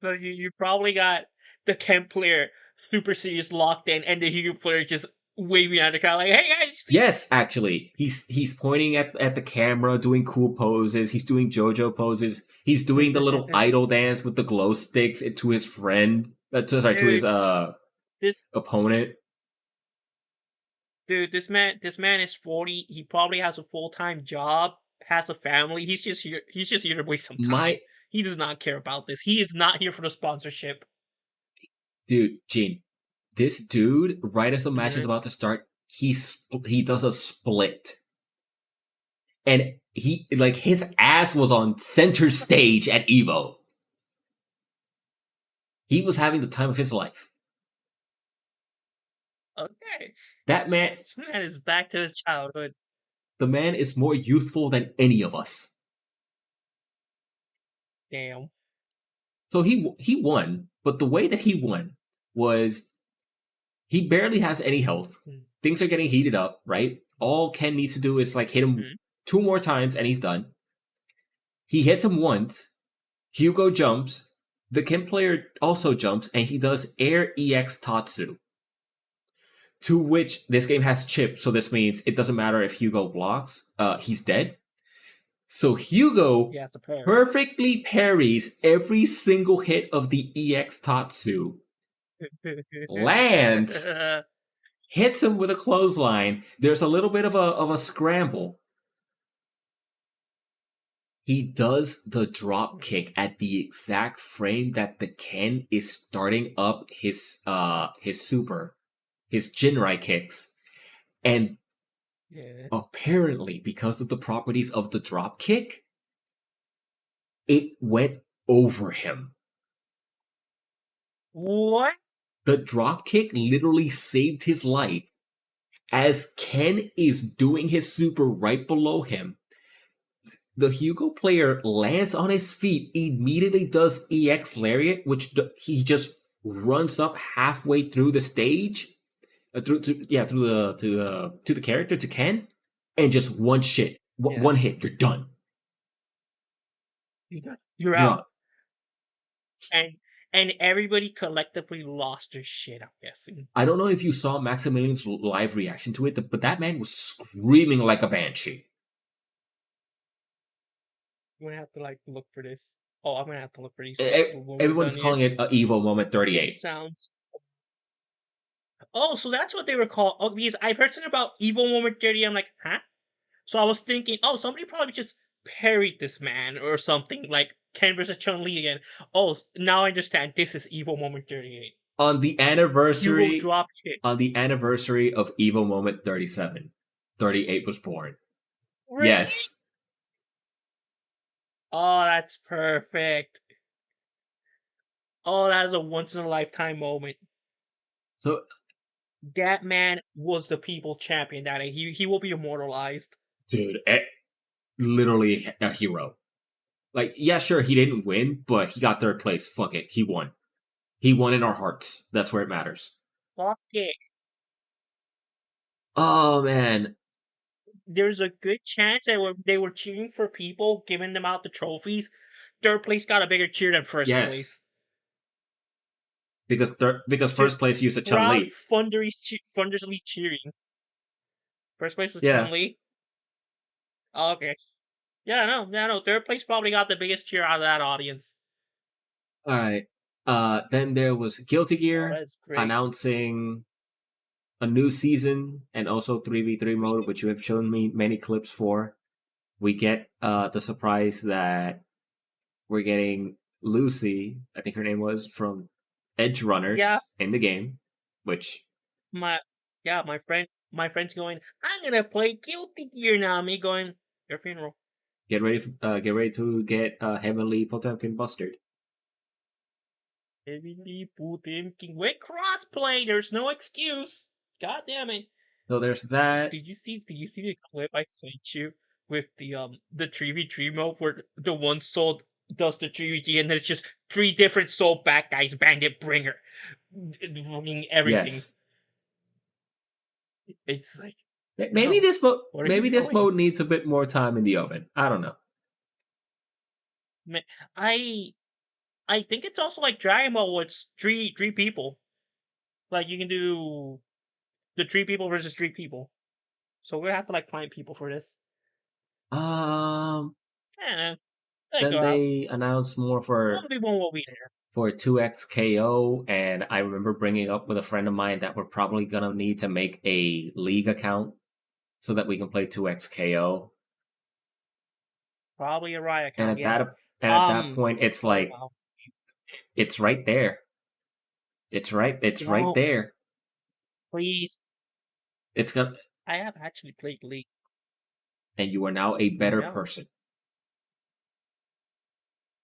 So you probably got the Kemp player super serious locked in, and the Hugo player just waving at the crowd like, "Hey guys, see?" Yes, actually, he's pointing at the camera, doing cool poses. He's doing JoJo poses. He's doing the little idol dance with the glow sticks to his friend. To his Dude, this opponent. this man is 40. He probably has a full-time job, has a family. He's just here to waste some time. My He does not care about this. He is not here for the sponsorship. dude, Gene, this dude, right as the match is Mm-hmm. about to start, he does a split, and he like his ass was on center stage at Evo. He was having the time of his life. Okay. That man, This man is back to his childhood. the man is more youthful than any of us. Damn. So he won, but the way that he won was he barely has any health. Things are getting heated up, right? All Ken needs to do is like hit him Mm-hmm. 2 more times and he's done. He hits him once. Hugo jumps. The Ken player also jumps and he does Air EX Tatsu. To which this game has chip, so this means it doesn't matter if Hugo blocks, he's dead. So He Hugo has to parry. perfectly parries every single hit of the EX Tatsu, lands, hits him with a clothesline. There's a little bit of a scramble. He does the drop kick at the exact frame that the Ken is starting up his super, his Jinrai kicks. And Yeah. apparently, because of the properties of the drop kick, it went over him. What? The drop kick literally saved his life as Ken is doing his super right below him. The Hugo player lands on his feet, immediately does EX Lariat, which he just runs up halfway through the stage, through to the character to Ken, and just Yeah. one hit, you're done. You're You're out. out. And everybody collectively lost their shit, I'm guessing. I don't know if you saw Maximilian's live reaction to it, but that man was screaming like a banshee. I'm gonna have to like look for this. Oh, I'm gonna have to look for these clips when we're Everyone done is here. calling it a Evo Moment This 38. sounds. Oh, so that's what they were called. Oh, because I've heard something about Evil Moment 30. I'm like, huh? So I was thinking, oh, somebody probably just parried this man or something, like Ken versus Chun Li again. Oh, now I understand. This is Evil Moment 38. On the Hugo anniversary drop on kicks. the anniversary of Evo Moment 37, 38 was born. Really? Yes. Oh, that's perfect. Oh, that is a once in a lifetime moment. So, That man was the people champion that day. He will be immortalized. dude, literally a hero. Like, yeah, sure, he didn't win, but he got third place. Fuck it, he won. He won in our hearts. That's where it matters. Fuck it. Oh man, There's a good chance that they were cheering for people, giving them out the trophies. Third place got a bigger cheer than first yes, place. because first Just place used a Chun crowd Li. thunderously cheering. First place was Chun Yeah. Li. Oh, okay. Yeah, no, yeah, no. Third place probably got the biggest cheer out of that audience. All right. Then there was Guilty Oh, Gear that's great. announcing a new season and also 3v3 mode, which you have shown me many clips for. We get the surprise that we're getting Lucy, I think her name was, from Edge Yeah, Runners in the game, which my yeah, my friend's going, I'm gonna play Guilty Gear now. Me going, your funeral. get ready to get Heavenly Potemkin Bustard. Heavily Putin with crossplay. There's no excuse. God damn it. So there's that. Did you see the clip I sent you with the 3v3 mode where the one soul does the 3v3 and then it's just three different soul bad guys, bandit bringer. Fucking everything. Yes. It's like, Maybe no. What are you maybe this doing? mode needs a bit more time in the oven. I don't know. Man, I think it's also like Dragon Ball where it's three people. Like you can do the three people versus three people. So we're gonna have to like find people for this. Um Yeah, they then go out. they announced more 1v1 will be there. for 2x KO, and I remember bringing up with a friend of mine that we're probably gonna need to make a league account so that we can play 2x KO. Probably a Riot And account, yeah. at that point, it's Oh like wow. it's right there. It's right No, there. please. It's gonna, I have actually played League. and you are now a You better know person.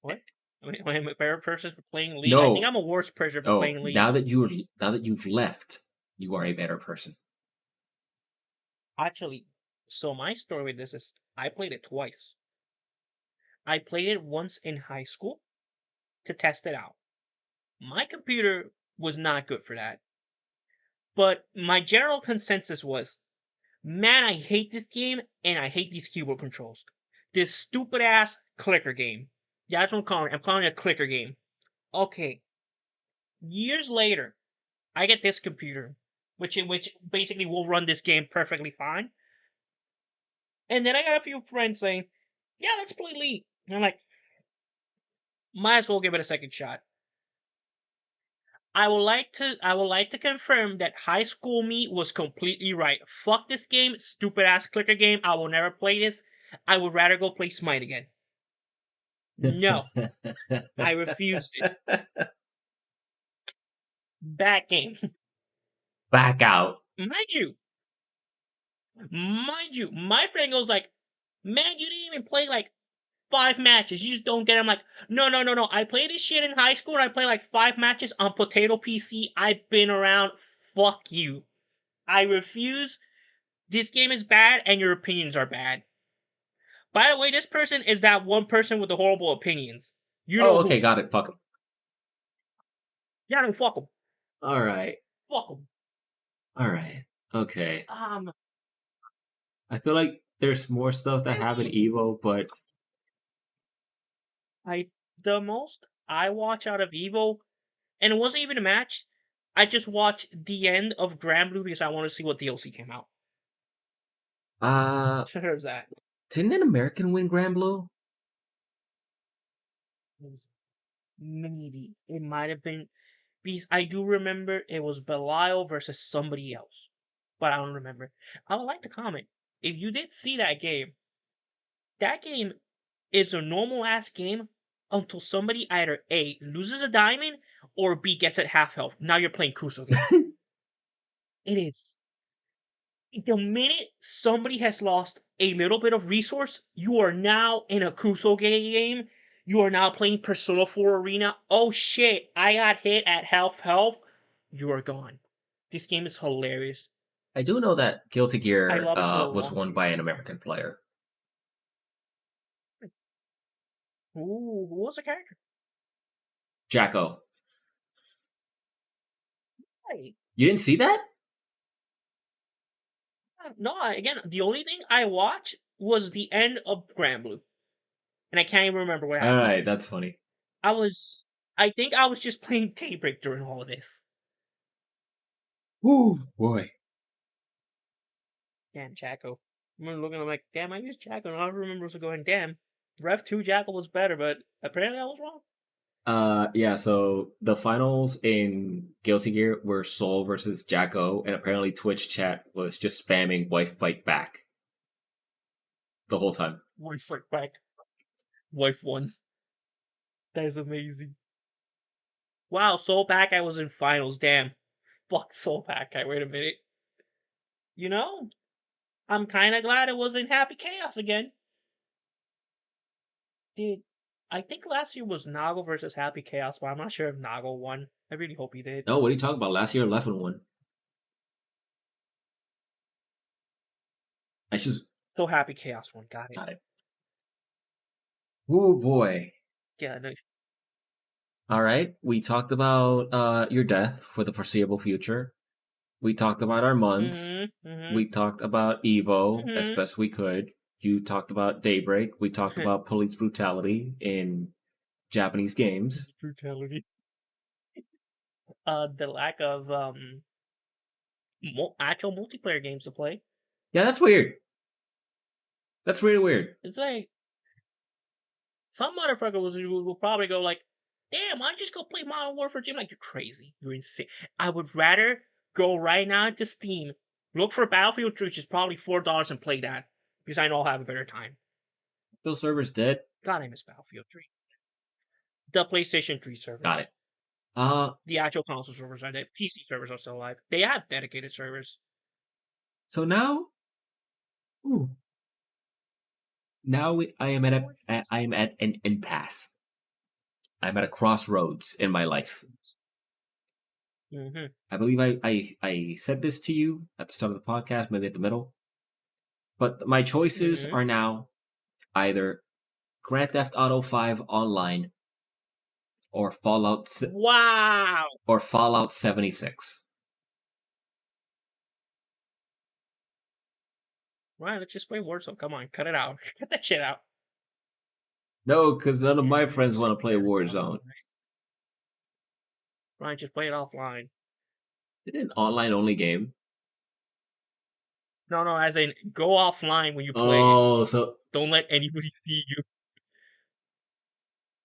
what? I am a better person for playing League. I think No, I'm a worse person for oh, playing League. now that you've left, you are a better person. Actually, so my story with this is I played it twice. I played it once in high school to test it out. My computer was not good for that. But my general consensus was, man, I hate this game and I hate these keyboard controls. This stupid ass clicker game. Yeah, that's what I'm calling it. I'm calling it a clicker game. Okay. Years later, I get this computer, which basically will run this game perfectly fine. And then I got a few friends saying, "Yeah, let's play League." And I'm like, might as well give it a second shot. I would like to confirm that high school me was completely right. Fuck this game, stupid ass clicker game. I will never play this. I would rather go play Smite again. No, I refused it. Bad game. Back out. Mind you, my friend goes like, "Man, you didn't even play like 5 matches. You just don't get it." I'm like, "No, no, no, no. I played this shit in high school and I played like 5 matches on Potato PC. I've been around. Fuck you. I refuse. This game is bad and your opinions are bad." By the way, this person is that one person with the horrible opinions. You Oh, know okay, who. got it. Fuck him. Yeah, no, fuck him. All right, Fuck him. all right, okay. Um, I feel like there's more stuff that happened Evo, but I the most I watch out of Evo, and it wasn't even a match. I just watched the end of Grand Blue because I want to see what DLC came out. uh, So there's that. didn't an American win Grand Blue? Maybe it might have been because I do remember it was Belial versus somebody else, but I don't remember. I would like to comment if you did see that game. That game is a normal ass game until somebody either A loses a diamond or B gets at half health. Now you're playing Kusoge. It is. The minute somebody has lost a little bit of resource, you are now in a Kusoge game. You are now playing Persona 4 Arena. Oh shit, I got hit at health. You are gone. This game is hilarious. I do know that Guilty I Gear love it for a was long won by reason. an American player. Ooh, who was the character? Jacko. Hey, You didn't see that? no, again, the only thing I watched was the end of Grand Blue, and I can't even remember what All happened. right, that's funny. I was, I think I was just playing Daybreak during all of this. Woo, boy. Damn, Jacko. I remember looking, I'm like, damn, I used Jacko, and all I remember was going, damn, Rev 2 Jackal was better, but apparently I was wrong. Yeah, so the finals in Guilty Gear were Soul versus Jacko, and apparently Twitch chat was just spamming wife fight back the whole time. Wife fight back. Wife won. That is amazing. Wow, Soul Pack, I was in finals, damn. Fuck Soul Pack, wait a minute. You know, I'm kinda glad it was in Happy Chaos again. Did I think last year was Nago versus Happy Chaos, but I'm not sure if Nago won. I really hope he did. No, what are you talking about? Last year, Leffen won. I just So Happy Chaos won, got it. got it. Oh boy. Yeah, no, All right, we talked about your death for the foreseeable future. We talked about our months. mm-hmm, mm-hmm, We talked about Evo as mm-hmm. best we could. You talked about Daybreak. We talked about police brutality in Japanese games. Brutality. The lack of actual multiplayer games to play. Yeah, that's weird. That's really weird. It's like some motherfucker will probably go like, "Damn, why don't you just go play Modern Warfare 2?" I'm like, you're crazy. You're insane. I would rather go right now into Steam, look for Battlefield 3, which is probably $4, and play that because I know I'll have a better time. Those servers dead. God, I miss Battlefield 3. The PlayStation 3 Got servers. it. Uh, The actual console servers are dead. PC servers are still alive. They have dedicated servers. so now, ooh, now I am at an impasse. I'm at a crossroads in my life. Mm-hmm. I believe I said this to you at the start of the podcast, maybe at the middle. But my choices Mm-hmm. are now either Grand Theft Auto 5 Online or Wow. Fallout 76. Right, let's just play Warzone. Come on, cut it out. Cut that shit out. No, because none of Yeah, my we need friends to want say to play better stuff. Warzone. Right, just play it offline. Is it an online only game? No, no, as in go offline when you play it. Oh, so Don't let anybody see you.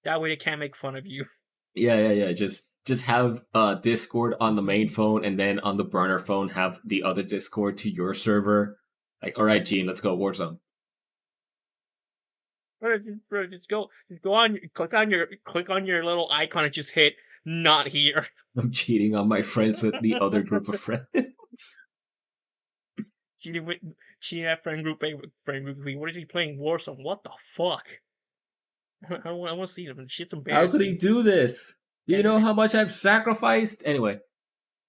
That way they can't make fun of you. yeah. Just have Discord on the main phone, and then on the burner phone have the other Discord to your server. Like, all right, Gene, let's go Warzone. Bro, just go on, click on your little icon and just hit not here. I'm cheating on my friends with the other group of friends. cheating with cheating at friend group A with friend group B. What is he playing Warzone? What the fuck? I want to see them. Shit's How could he embarrassing. do this? Do you And know how much I've sacrificed? Anyway,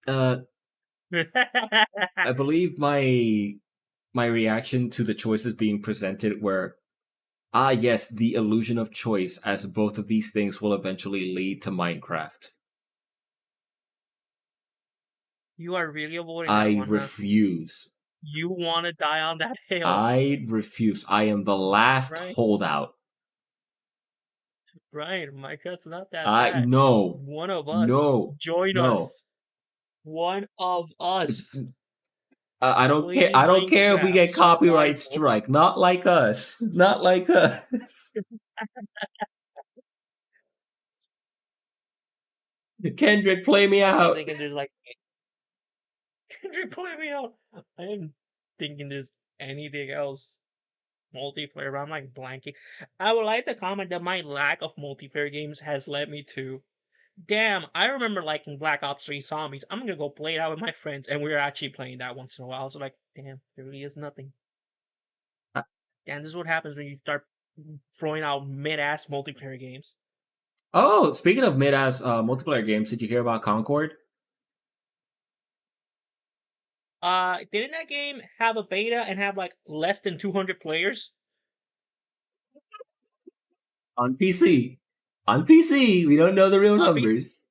uh, I believe my reaction to the choices being presented were, ah, yes, the illusion of choice, as both of these things will eventually lead to Minecraft. you are really avoiding that I one, huh? refuse. You want to die on that hill, I refuse. I am the last right? holdout. Right. Minecraft's not that I bad. no, One of us. no, Join no. us. One of us. I don't care. Play I don't care if we Minecraft get copyright survival. strike. Not like us. Not like us. Kendrick, play me I'm out. thinking there's like Kendrick, play me out. I am thinking there's anything else multiplayer, but I'm like blanking. I would like to comment that my lack of multiplayer games has led me to damn, I remember liking Black Ops 3 Zombies. I'm gonna go play it out with my friends, and we were actually playing that once in a while. I was like, damn, there really is nothing. And this is what happens when you start throwing out mid-ass multiplayer games. Oh, speaking of mid-ass multiplayer games, did you hear about Concord Didn't that game have a beta and have like less than 200 players? on PC? On PC, we don't know the real On PC? numbers.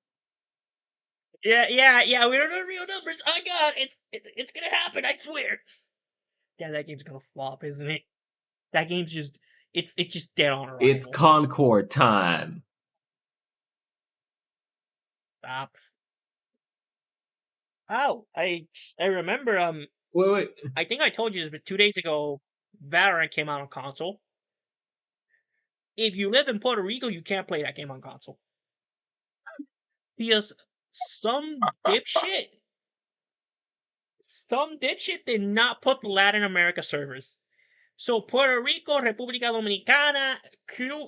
Yeah. We don't know real numbers. Oh god, it's gonna happen. I swear. Yeah, that game's gonna flop, isn't it? That game's just it's just dead on It's arrival. Concord time. Stop. Oh, I remember. Wait. I think I told you this, but 2 days ago, Valorant came out on console. If you live in Puerto Rico, you can't play that game on console because some dipshit did not put the Latin America servers. So Puerto Rico, República Dominicana,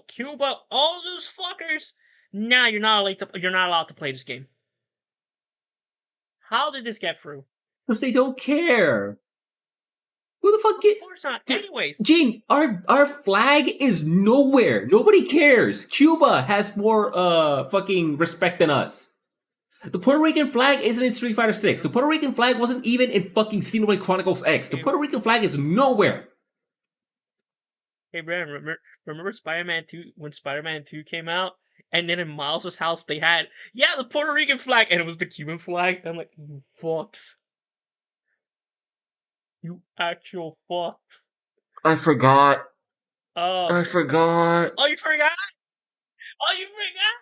Cuba, all those fuckers. Now you're not allowed to play this game. How did this get through? Because they don't care. Who the fuck Of get? course not. Dude, Anyways, Gene, our flag is nowhere. Nobody cares. Cuba has more fucking respect than us. The Puerto Rican flag isn't in Street Fighter 6. The Puerto Rican flag wasn't even in fucking Xenoblade Chronicles X. The hey, Puerto Rican flag is nowhere. hey Brandon, remember Spider-Man 2 when Spider-Man 2 came out? And then in Miles' house they had the Puerto Rican flag and it was the Cuban flag. I'm like, you fucks. You actual fucks. I forgot. Oh, I forgot. oh, you forgot? Oh, you forgot?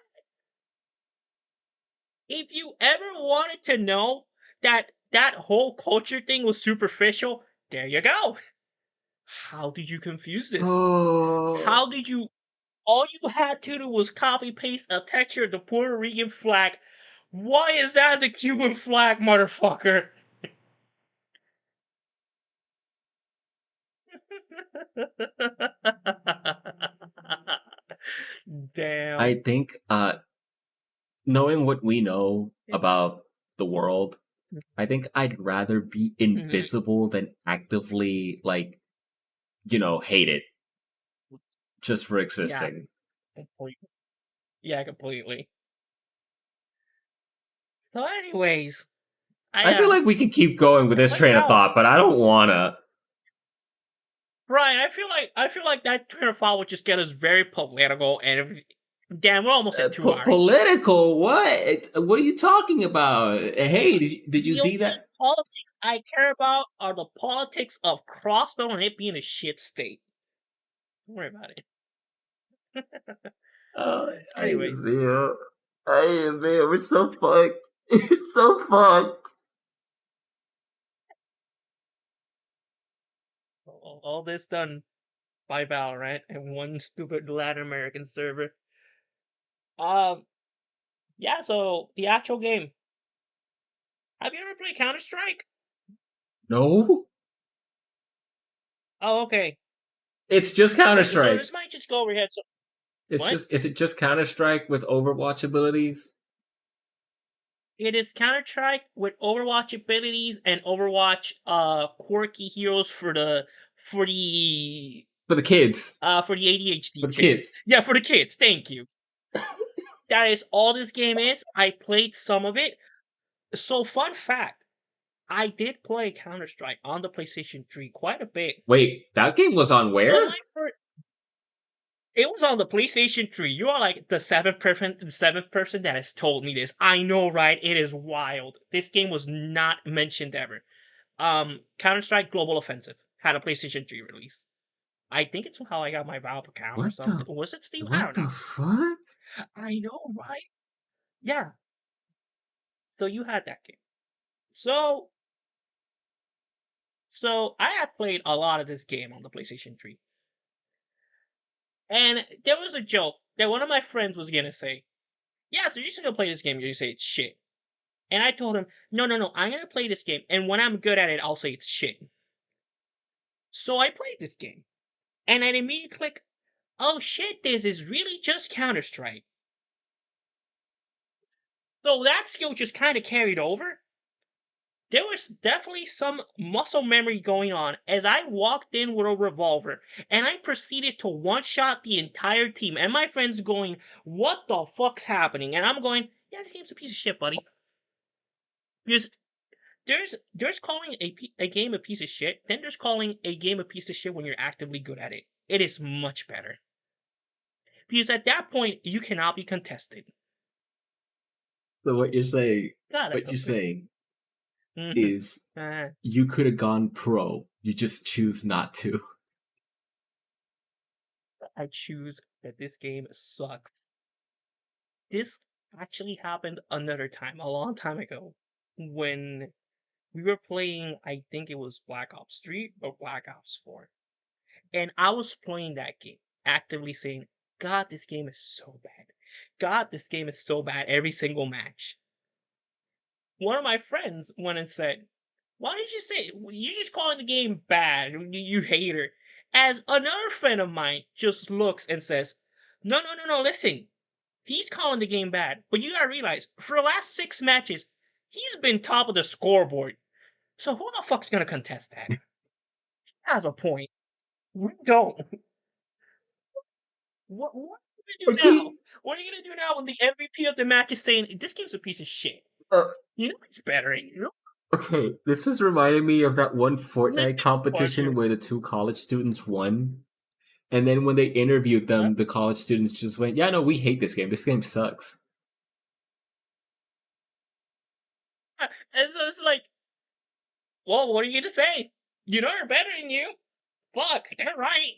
If you ever wanted to know that whole culture thing was superficial, there you go. How did you confuse this? Oh, How did you? All you had to do was copy paste a texture of the Puerto Rican flag. Why is that the Cuban flag, motherfucker? I Damn. think knowing what we know about the world, I think I'd rather be Mhm. invisible than actively hate it just for Yeah, existing. completely. Yeah, completely. So, anyways, I I feel like we can keep going with I this played train of Valorant. thought, but I don't wanna. Brian, I feel like that train of thought would just get us very political, and damn, we're almost at 2 hours. Political? What? What are you talking about? Hey, did you The see only that? politics I care about are the politics of Crossbow and it being a shit state. Don't worry about it. Oh, I Anyways, see it. Man, we're so fucked. We're so fucked. all this done by Valorant and one stupid Latin American server. Um, yeah. So the actual game. Have you ever played Counter Strike? No, Oh, okay. it's just Counter Okay. So Strike. this might just go over your head. So It's what? just is it just Counter Strike with Overwatch abilities It is Counter Strike with Overwatch abilities and Overwatch quirky heroes for the kids? for the ADHD For the kids. kids. Yeah, for the kids. Thank you. That is all this game is. I played some of it. So fun fact, I did play Counter Strike on the PlayStation 3 quite a bit. Wait, that game was on So where? my first it was on the PlayStation 3. You are like the seventh person that has told me this. I know, right? It is wild. This game was not mentioned ever. Counter Strike Global Offensive had a PlayStation 3 release. I think it's how I got my Valve account or What something. the Was it Steam? I what don't the know. fuck? I know, right? Yeah. So you had that game. So I had played a lot of this game on the PlayStation 3. And there was a joke that one of my friends was gonna say, yeah, so you're just gonna play this game, you say it's shit. And I told him, no, no, no, I'm gonna play this game, and when I'm good at it, I'll say it's shit. So I played this game, and I immediately click, oh shit, this is really just Counter Strike. So that skill just kind of carried over. There was definitely some muscle memory going on as I walked in with a revolver and I proceeded to one shot the entire team. And my friend's going, what the fuck's happening? And I'm going, yeah, the game's a piece of shit, buddy. Because there's calling a game a piece of shit, then there's calling a game a piece of shit when you're actively good at it. It is much better. Because at that point, you cannot be contested. So God, I what you're love it. saying Mhm. is Uh, you could have gone pro. You just choose not to. I choose that this game sucks. This actually happened another time, a long time ago, when we were playing, I think it was Black Ops 3 or Black Ops 4. And I was playing that game, actively saying, God, this game is so bad. God, this game is so bad every single match. One of my friends went and said, why did you say, you're just calling the game bad, you hater. As another friend of mine just looks and says, no, no, no, no, listen, he's calling the game bad, but you gotta realize, for the last 6 matches, he's been top of the scoreboard. So who the fuck's gonna contest that? He has a point. We don't. What are you gonna do Okay. now? What are you gonna do now when the MVP of the match is saying this game's a piece of shit? Uh, You know it's better, you know? okay. This is reminding me of that one Makes Fortnite it competition partner. where the two college students won. And then when they interviewed Huh? them, the college students just went, "Yeah, no, we hate this game. This game sucks." And so it's like, well, what are you gonna say? You know they're better than you. Fuck, they're right.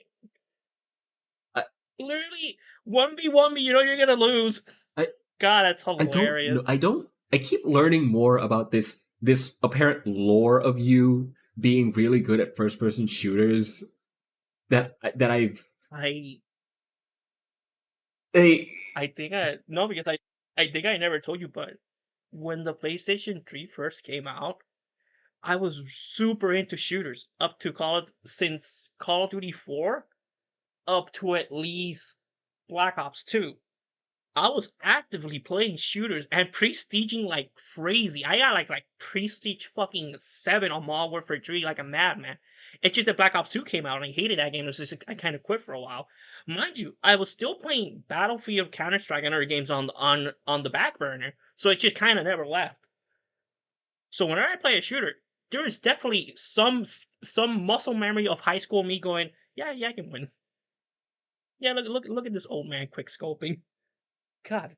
I, Literally, 1v1 me, you know you're gonna lose. I, God, that's I don't know. hilarious. I don't. I keep learning more about this apparent lore of you being really good at first person shooters that I I I think I no because I think I never told you, but when the PlayStation 3 first came out, I was super into shooters up to since Call of Duty 4 up to at least Black Ops 2. I was actively playing shooters and prestiging like crazy. I got like prestige fucking 7 on Modern Warfare 3 like a madman. It's just that Black Ops 2 came out and I hated that game. It's just I kind of quit for a while. Mind you, I was still playing Battlefield, Counter Strike, and other games on the back burner, so it just kind of never left. So whenever I play a shooter, there is definitely some muscle memory of high school me going, yeah, yeah, I can win. Yeah, look at this old man quick scoping. God,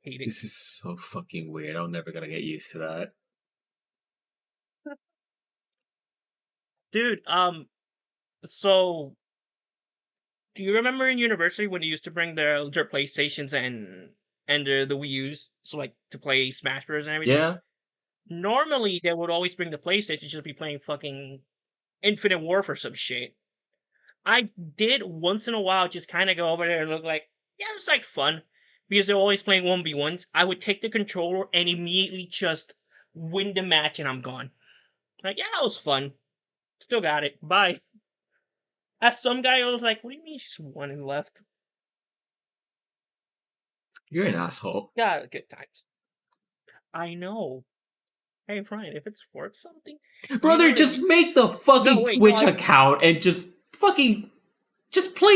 hate it. This is so fucking weird. I'm never gonna get used to that. Dude, so do you remember in university when they used to bring their PlayStations and the Wii U's, so like to play Smash Bros and everything? Yeah, Normally they would always bring the PlayStation just be playing fucking Infinite Warfare some shit. I did once in a while just kind of go over there and look like, yeah, it's like fun because they're always playing 1v1s. I would take the controller and immediately just win the match and I'm gone. Like, yeah, that was fun. Still got it. Bye. As some guy was like, what do you mean she's one and left? you're an asshole. Yeah, good times. I know. Hey, Brian, if it's worth something, you Brother, know that just you. make the No, fucking wait, no, Twitch account and just play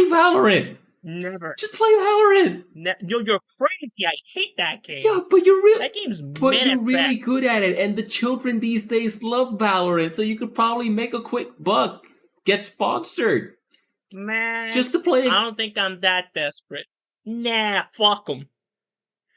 Valorant. never. Just play Valorant. You're crazy. I hate that Yeah, game. That game's but mid you're at really best. good at it, and the children these days love Valorant, so you could probably make a quick buck, get sponsored, Man, just to play I it. don't think I'm that desperate. Nah, fuck them.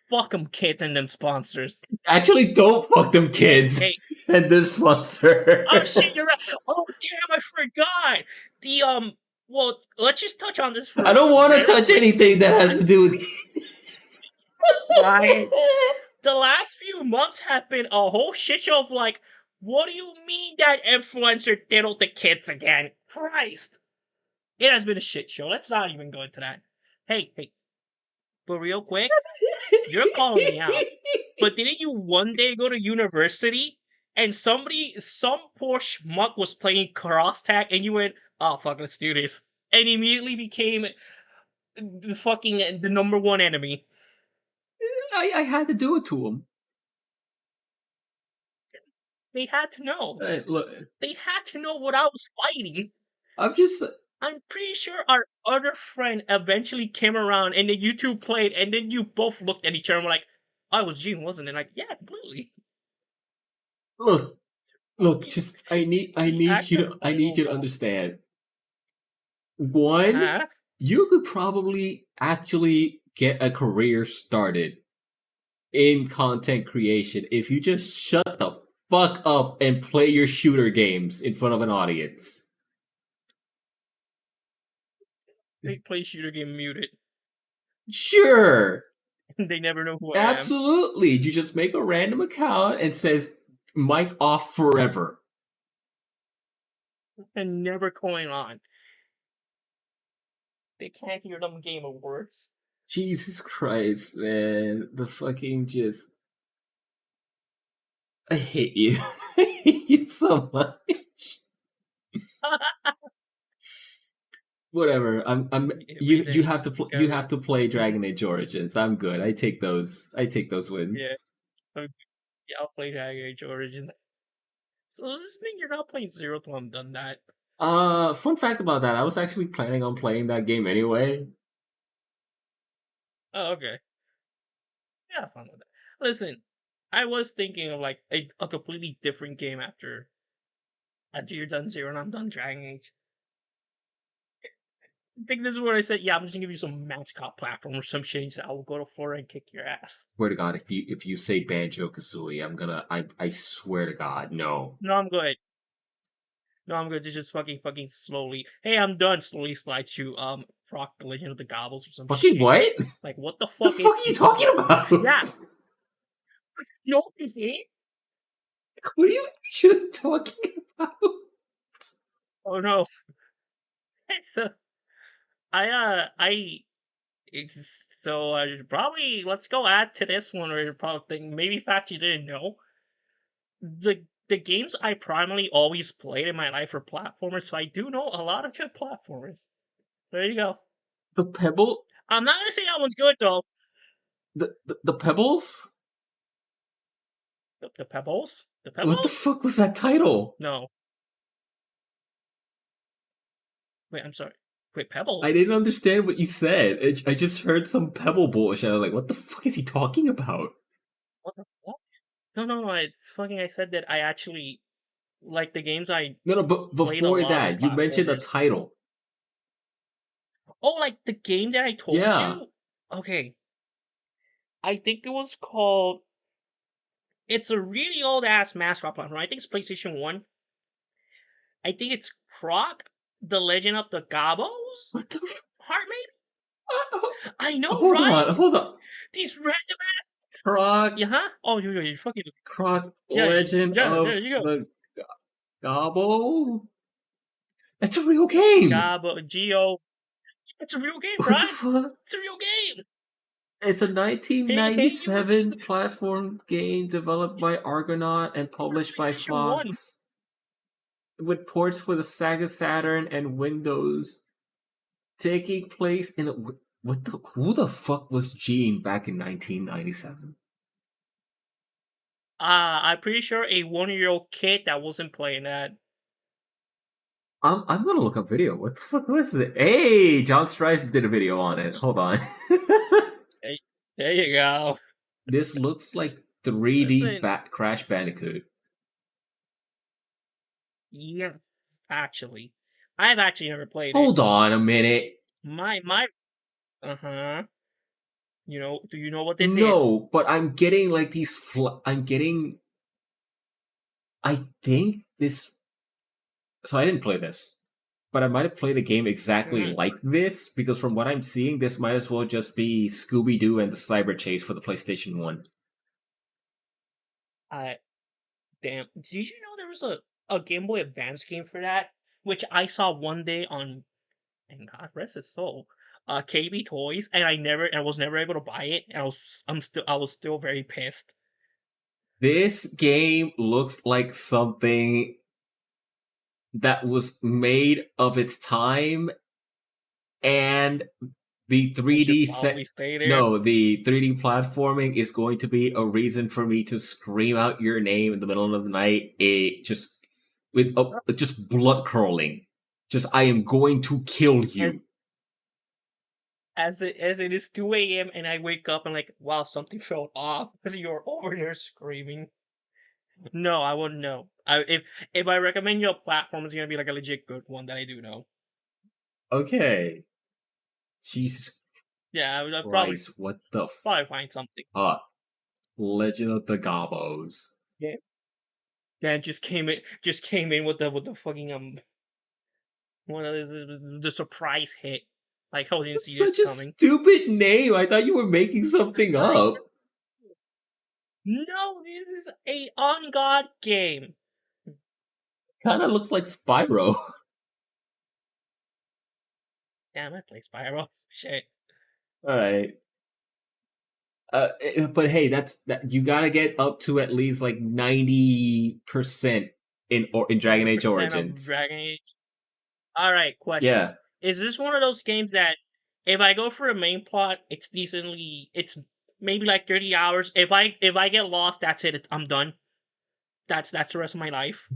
Fuck them, kids and them sponsors. Actually, don't fuck them Hey, kids hey. and this sponsor. Oh shit, you're right. Oh damn, I forgot. The well, let's just touch on this I for don't want to very touch quick. anything that has to do with. Right. The last few months have been a whole shit show of like, what do you mean that influencer diddled the kids again? Christ. It has been a shit show. Let's not even go into that. Hey, hey, but real quick, you're calling me out. But didn't you one day go to university and some poor schmuck was playing cross tag and you went, oh fuck, let's do this. And immediately became the fucking the number one enemy. I had to do it to him. They had to know. Look, They had to know what I was fighting. I'm just. I'm pretty sure our other friend eventually came around and then you two played and then you both looked at each other and were like, I was Gene, wasn't it? Like, yeah, completely. Look, look. Fucking Just I the need you actor to Bonobo. understand. One, Huh? you could probably actually get a career started in content creation if you just shut the fuck up and play your shooter games in front of an audience. They play shooter game muted. Sure, They never know who I am. absolutely. You just make a random account and says mic off forever. And never going on. They can't hear them game of words. Jesus Christ, man. The fucking just I hate you. I hate you so much. Whatever. I'm you Everything have to you discovered. have to play Dragon Age Origins. I'm good. I take those Yeah. wins. Okay. Yeah, I'll play Dragon Age Origin. So does this mean you're not playing Zero till I'm done that? Fun fact about that, I was actually planning on playing that game anyway. Oh, okay. Yeah, fun with that. Listen, I was thinking of like a completely different game after you're done Zero and I'm done Dragon Age. I think this is what I said. Yeah, I'm just gonna give you some match cop platform or some shit. I will go to Florida and kick your ass. Swear to God, if you say Banjo Kazooie, I swear to God, no. No, I'm good. No, I'm good. Just fucking slowly. Hey, I'm done. Slowly slide to Proc the Legend of the Gobbles or some Fucking shit. what? Like, what the The fuck fuck is are you this? talking about? Yeah. No, is it? What are you talking about? Oh no. I so probably let's go add to this one or probably think maybe fact you didn't know. The games I primarily always played in my life are platformers, so I do know a lot of good platformers. There you go. The Pebble I'm not gonna say that one's good though. The pebbles. The Pebbles? The What the Pebbles? fuck was that title? No. Wait, I'm sorry. Wait, I Pebbles? didn't understand what you said. I just heard some pebble bullshit. I was like, what the fuck is he talking about? What the fuck? No, no, no. I said that I actually like the games I No, no, but played a before lot of that, you mentioned a platformers. title. Oh, like the game that I told Yeah. you? Okay. I think it was called. It's a really old ass mascot platform. I think it's PlayStation 1. I think it's Croc, The Legend of the Gobos? What the? Heart, maybe? Ho- I know, Hold on, right? hold on. These random ass. Croc, Yeah, huh? Oh, you fucking. Croc, Yeah, Legend yeah, there of you go. the Gobbo. That's a real game. Gabo, Geo. It's a real game, What the Brian. fuck? It's a real game. It's a Hey, you were this 1997 platform game developed by Argonaut and for published by PlayStation 1. Fox, with ports for the Sega Saturn and Windows, taking place in a, what the who the fuck was Gene back in 1997? I'm pretty sure a 1 year old kid that wasn't playing that. I'm gonna look up video. What the fuck was it? Hey, John Strife did a video on it. Hold on. Hey, there you go. This looks like 3D Listen, Crash Bandicoot. yes, actually, I've actually never played it. Hold on a minute. My, uh huh. Do you know what this is? No, but I'm getting like these. I'm getting. I think this. So I didn't play this, but I might have played a game exactly Mm-hmm. like this because from what I'm seeing, this might as well just be Scooby Doo and the Cyber Chase for the PlayStation One. I damn. Did you know there was a Game Boy Advance game for that, which I saw one day on, and God rest his soul, KB Toys, and I was never able to buy it, and I was still very pissed. This game looks like something that was made of its time, and the I should 3D probably set. stay there. No, the 3D platforming is going to be a reason for me to scream out your name in the middle of the night. It just with just blood crawling. Just I am going to kill As you. as it is 2 a.m. and I wake up and like, wow, something felt off because you're over there screaming. No, I wouldn't know. If I recommend you a platform, it's gonna be like a legit good one that I do know. Okay. Jesus Yeah, I'd Christ, what the probably find something. fuck? Legend of the Gobos. Yeah. Dan just came in with the fucking one of the surprise hit. Like, I didn't see this Such a coming. stupid name. I thought you were making something I up. No, this is a on God game. Kind of looks like Spyro. Damn, I play Spyro. Shit. All right. But hey, that's that. You gotta get up to at least like 90% in Dragon Age 90% of Origins. Dragon Age. Alright, question. Yeah. Is this one of those games that if I go for a main plot, it's maybe like 30 hours. If I get lost, that's it. I'm done. That's the rest of my life.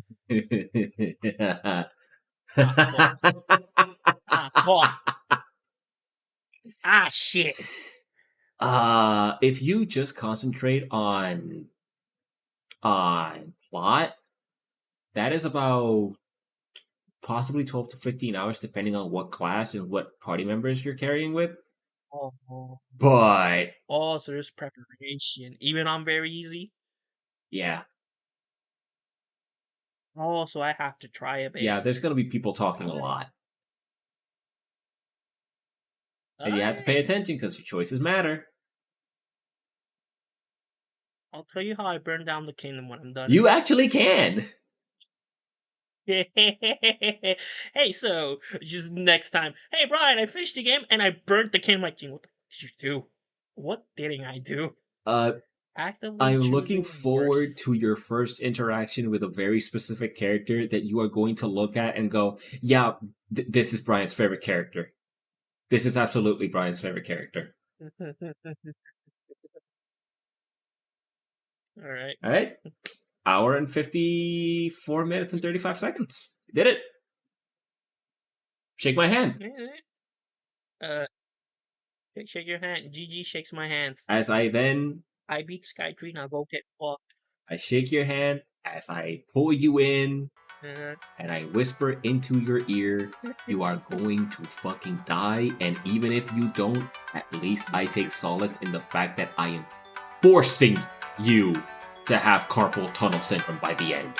Ah fuck. Ah fuck. Ah shit. If you just concentrate on plot, that is about possibly 12 to 15 hours depending on what class and what party members you're carrying with. Oh, oh. But Oh, so there's preparation. Even on very easy. yeah, Oh, so I have to try a bit. yeah, there's gonna be people talking a Alright. lot. And you have to pay Alright. attention because your choices matter. I'll tell you how I burn down the kingdom when I'm done. You actually can. Hey, so just next time. Hey, Brian, I finished the game and I burnt the kingdom. Like, Gene, what the did you do? What didn't I do? Uh, Actively I'm looking choosing forward worse. to your first interaction with a very specific character that you are going to look at and go, yeah, this is Brian's favorite character. This is absolutely Brian's favorite character. All right. All right, hour and 54 minutes and 35 seconds. Did it? Shake my hand All right. Uh, shake your hand. GG shakes my hands. as I beat Sky Tree. Now go get fucked. I shake your hand as I pull you in Uh, and I whisper into your ear, you are going to fucking die. And even if you don't, at least I take solace in the fact that I am forcing you to have carpal tunnel syndrome by the end.